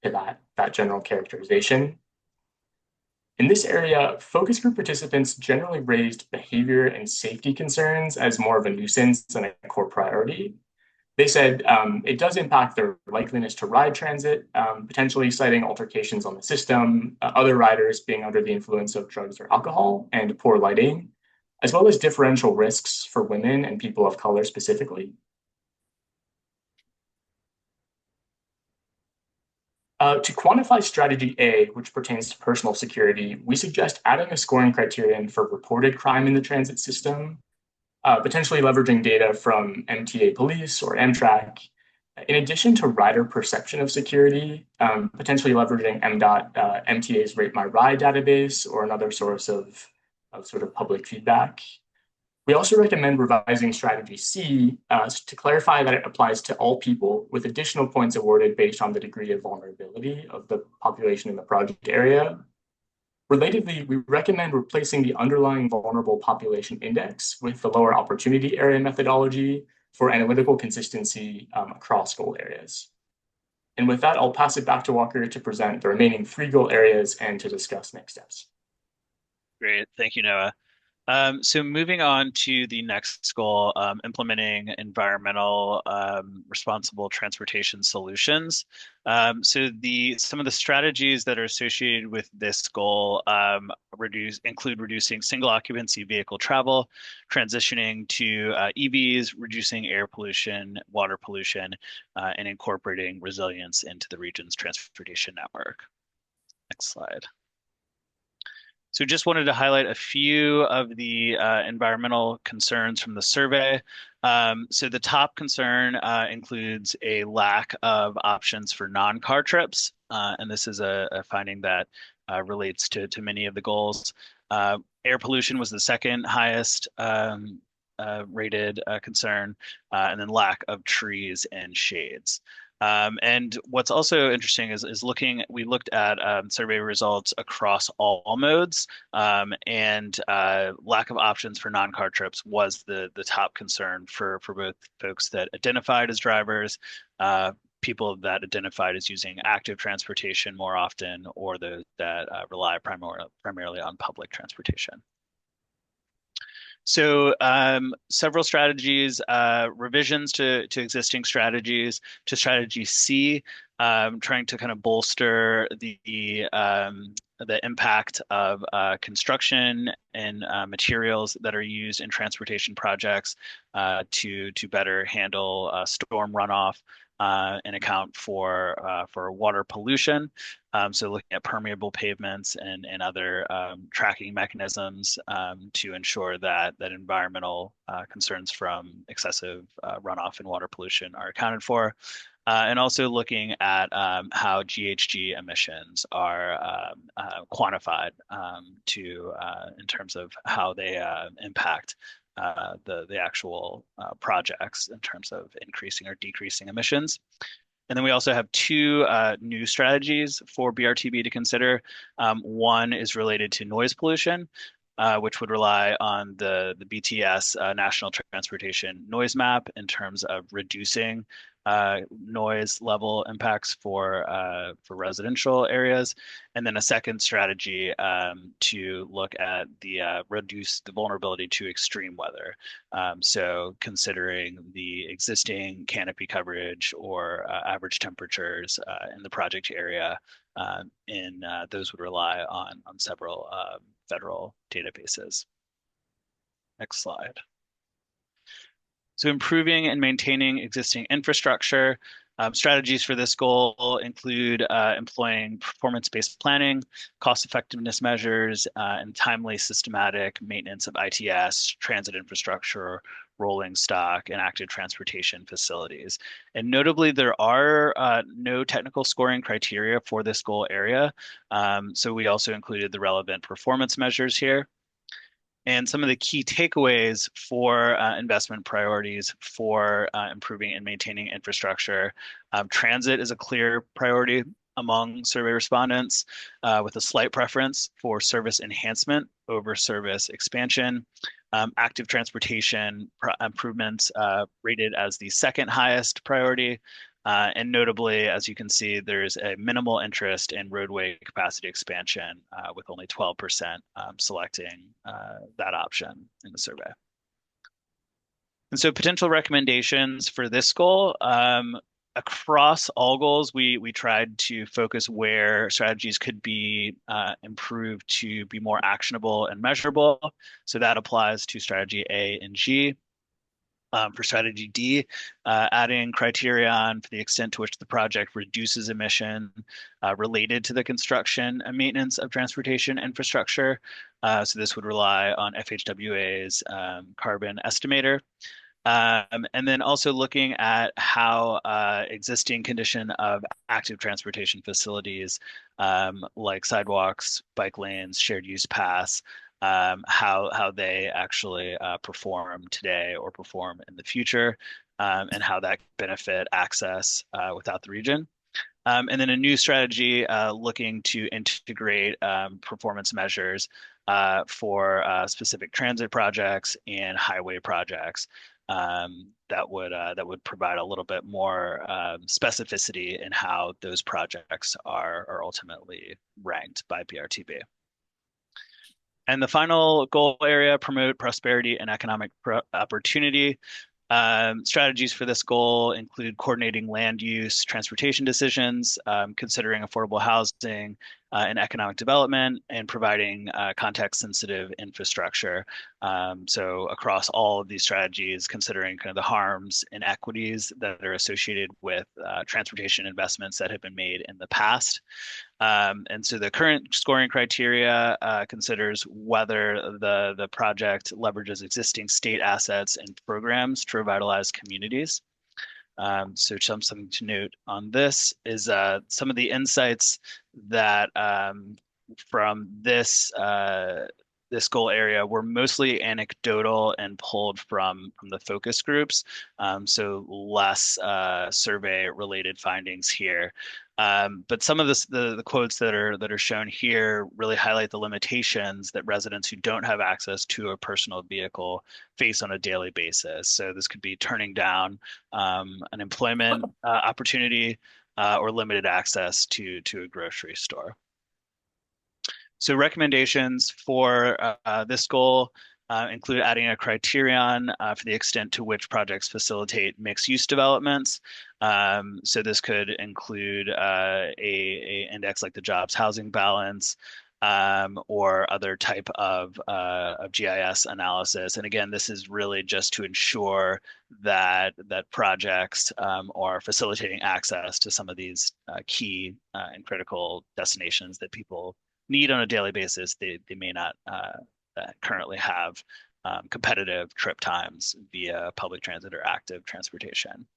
S18: that general characterization. In this area, focus group participants generally raised behavior and safety concerns as more of a nuisance than a core priority. They said it does impact their likeliness to ride transit, potentially citing altercations on the system, other riders being under the influence of drugs or alcohol, and poor lighting, as well as differential risks for women and people of color specifically. To quantify strategy A, which pertains to personal security, we suggest adding a scoring criterion for reported crime in the transit system, potentially leveraging data from MTA police or Amtrak, in addition to rider perception of security, potentially leveraging MTA's Rate My Ride database or another source of sort of public feedback. We also recommend revising strategy C to clarify that it applies to all people, with additional points awarded based on the degree of vulnerability of the population in the project area. Relatedly, we recommend replacing the underlying vulnerable population index with the lower opportunity area methodology for analytical consistency across goal areas. And with that, I'll pass it back to Walker to present the remaining 3 goal areas and to discuss next steps.
S17: Great, thank you, Noah. So moving on to the next goal, implementing environmental responsible transportation solutions. So some of the strategies that are associated with this goal include reducing single occupancy vehicle travel, transitioning to EVs, reducing air pollution, water pollution, and incorporating resilience into the region's transportation network. Next slide. So just wanted to highlight a few of the environmental concerns from the survey. So the top concern includes a lack of options for non-car trips. And this is a finding that relates to many of the goals. Air pollution was the second highest rated concern, and then lack of trees and shades. And what's also interesting is we looked at survey results across all modes, and lack of options for non-car trips was the top concern for both folks that identified as drivers, people that identified as using active transportation more often, or those that rely primarily on public transportation. So several strategies, revisions to existing strategies, to strategy C, trying to kind of bolster the impact of construction and materials that are used in transportation projects to better handle storm runoff and account for water pollution. So looking at permeable pavements and other tracking mechanisms to ensure that environmental concerns from excessive runoff and water pollution are accounted for. And also looking at how GHG emissions are quantified in terms of how they impact the actual projects in terms of increasing or decreasing emissions. And then we also have two new strategies for BRTB to consider. One is related to noise pollution, which would rely on the BTS National Transportation Noise Map in terms of reducing noise level impacts for residential areas, and then a second strategy to look at reduce the vulnerability to extreme weather. So considering the existing canopy coverage or average temperatures in the project area, and those would rely on several federal databases. Next slide. So improving and maintaining existing infrastructure. Strategies for this goal include employing performance-based planning, cost-effectiveness measures, and timely systematic maintenance of ITS, transit infrastructure, rolling stock, and active transportation facilities. And notably, there are no technical scoring criteria for this goal area. So we also included the relevant performance measures here. And some of the key takeaways for investment priorities for improving and maintaining infrastructure. Transit is a clear priority among survey respondents, with a slight preference for service enhancement over service expansion. Active transportation improvements rated as the second highest priority. And notably, as you can see, there's a minimal interest in roadway capacity expansion, with only 12% selecting that option in the survey. And so potential recommendations for this goal, across all goals, we tried to focus where strategies could be improved to be more actionable and measurable. So that applies to strategy A and G. For strategy D, adding criterion for the extent to which the project reduces emission related to the construction and maintenance of transportation infrastructure. So this would rely on FHWA's carbon estimator. And then also looking at how existing condition of active transportation facilities like sidewalks, bike lanes, shared use paths, how they actually perform today or perform in the future, and how that benefit access without the region. And then a new strategy looking to integrate performance measures for specific transit projects and highway projects that would provide a little bit more specificity in how those projects are ultimately ranked by BRTB. And the final goal area, promote prosperity and economic opportunity. Strategies for this goal include coordinating land use, transportation decisions, considering affordable housing and economic development, and providing context-sensitive infrastructure. So across all of these strategies, considering kind of the harms and equities that are associated with transportation investments that have been made in the past. And so the current scoring criteria considers whether the project leverages existing state assets and programs to revitalize communities. So something to note on this is some of the insights that from this this goal area were mostly anecdotal and pulled from the focus groups. So less survey related findings here. But some of the quotes that are shown here really highlight the limitations that residents who don't have access to a personal vehicle face on a daily basis. So this could be turning down an employment opportunity or limited access to a grocery store. So recommendations for this goal include adding a criterion for the extent to which projects facilitate mixed-use developments. So this could include a index like the jobs housing balance, or other type of GIS analysis. And again, this is really just to ensure that projects are facilitating access to some of these key and critical destinations that people need on a daily basis. They may not currently have competitive trip times via public transit or active transportation.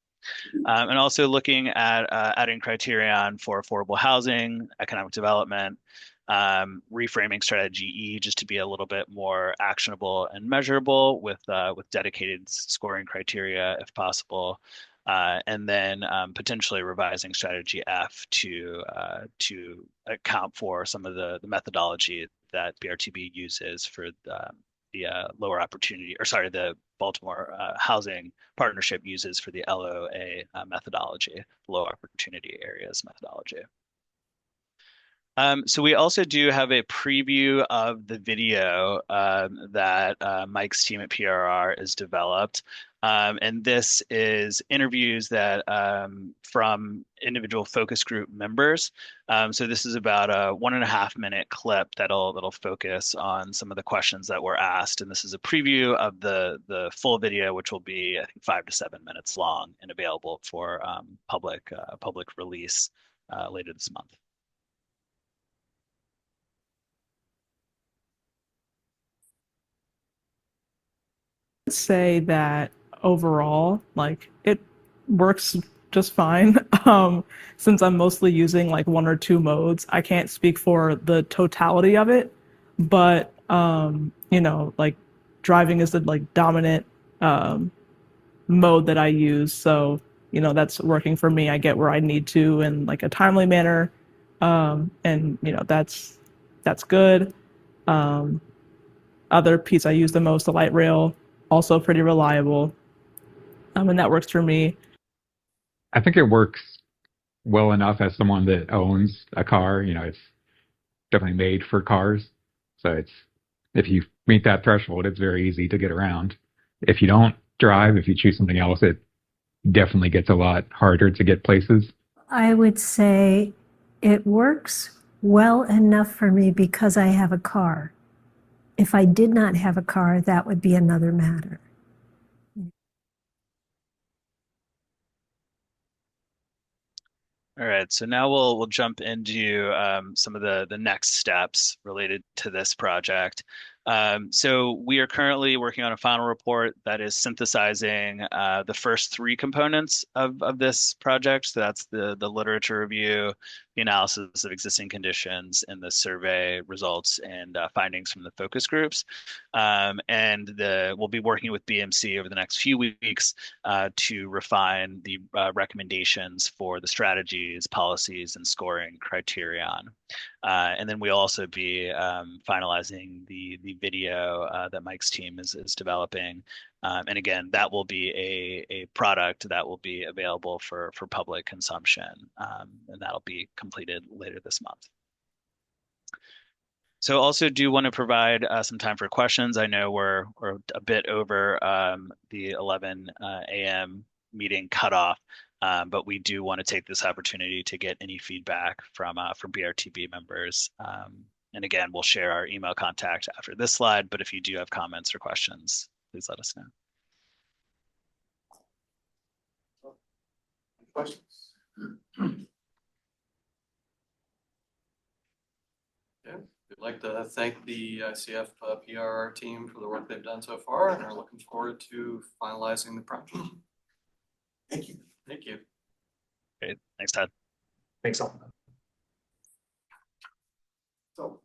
S17: And also looking at adding criterion for affordable housing, economic development, reframing strategy E just to be a little bit more actionable and measurable with dedicated scoring criteria if possible. And then potentially revising strategy F to account for some of the methodology that BRTB uses for the lower opportunity, or sorry, the Baltimore Housing Partnership uses for the LOA methodology, low opportunity areas methodology. So we also do have a preview of the video that Mike's team at PRR has developed. And this is interviews that from individual focus group members. So this is about a 1.5 minute clip that'll focus on some of the questions that were asked. And this is a preview of the full video, which will be, I think, 5 to 7 minutes long and available for public release later this month.
S19: Say that overall, like, it works just fine. Since I'm mostly using like 1 or 2 modes, I can't speak for the totality of it, but you know, like, driving is the like dominant mode that I use. So, you know, that's working for me. I get where I need to in like a timely manner. And you know, that's good. Other piece I use the most, the light rail, also pretty reliable. And that works for me.
S20: I think it works well enough as someone that owns a car. You know, it's definitely made for cars. So it's, if you meet that threshold, it's very easy to get around. If you don't drive, if you choose something else, it definitely gets a lot harder to get places.
S21: I would say it works well enough for me because I have a car. If I did not have a car, that would be another matter.
S17: All right, so now we'll jump into some of the next steps related to this project. So we are currently working on a final report that is synthesizing the first 3 components of this project. So that's the literature review, the analysis of existing conditions, and the survey results and findings from the focus groups. And we'll be working with BMC over the next few weeks to refine the recommendations for the strategies, policies, and scoring criterion. And then we'll also be finalizing the video that Mike's team is developing. And again, that will be a product that will be available for public consumption. And that'll be completed later this month. So also do want to provide some time for questions. I know we're a bit over the 11 a.m. meeting cutoff, but we do want to take this opportunity to get any feedback from BRTB members. And again, we'll share our email contact after this slide, but if you do have comments or questions, please let us know.
S10: Questions?
S1: Yeah, we'd like to thank the ICF PRR team for the work they've done so far and are looking forward to finalizing the project.
S2: Thank you.
S1: Thank you.
S17: Great. Thanks, Todd.
S18: Thanks all.
S2: So,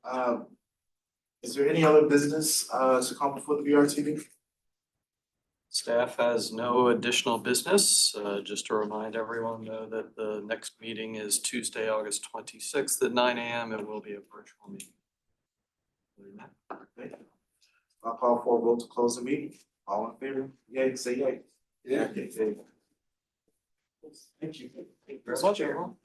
S2: is there any other business, to come before the BRTB?
S1: Staff has no additional business. Just to remind everyone though that the next meeting is Tuesday, August 26th at 9 a.m. It will be a virtual meeting.
S2: Okay. I'll call for a vote to close the meeting. All in favor? Yay, say yay.
S6: Yeah.
S2: Yay. Thank you.
S1: Thank you very much, everyone.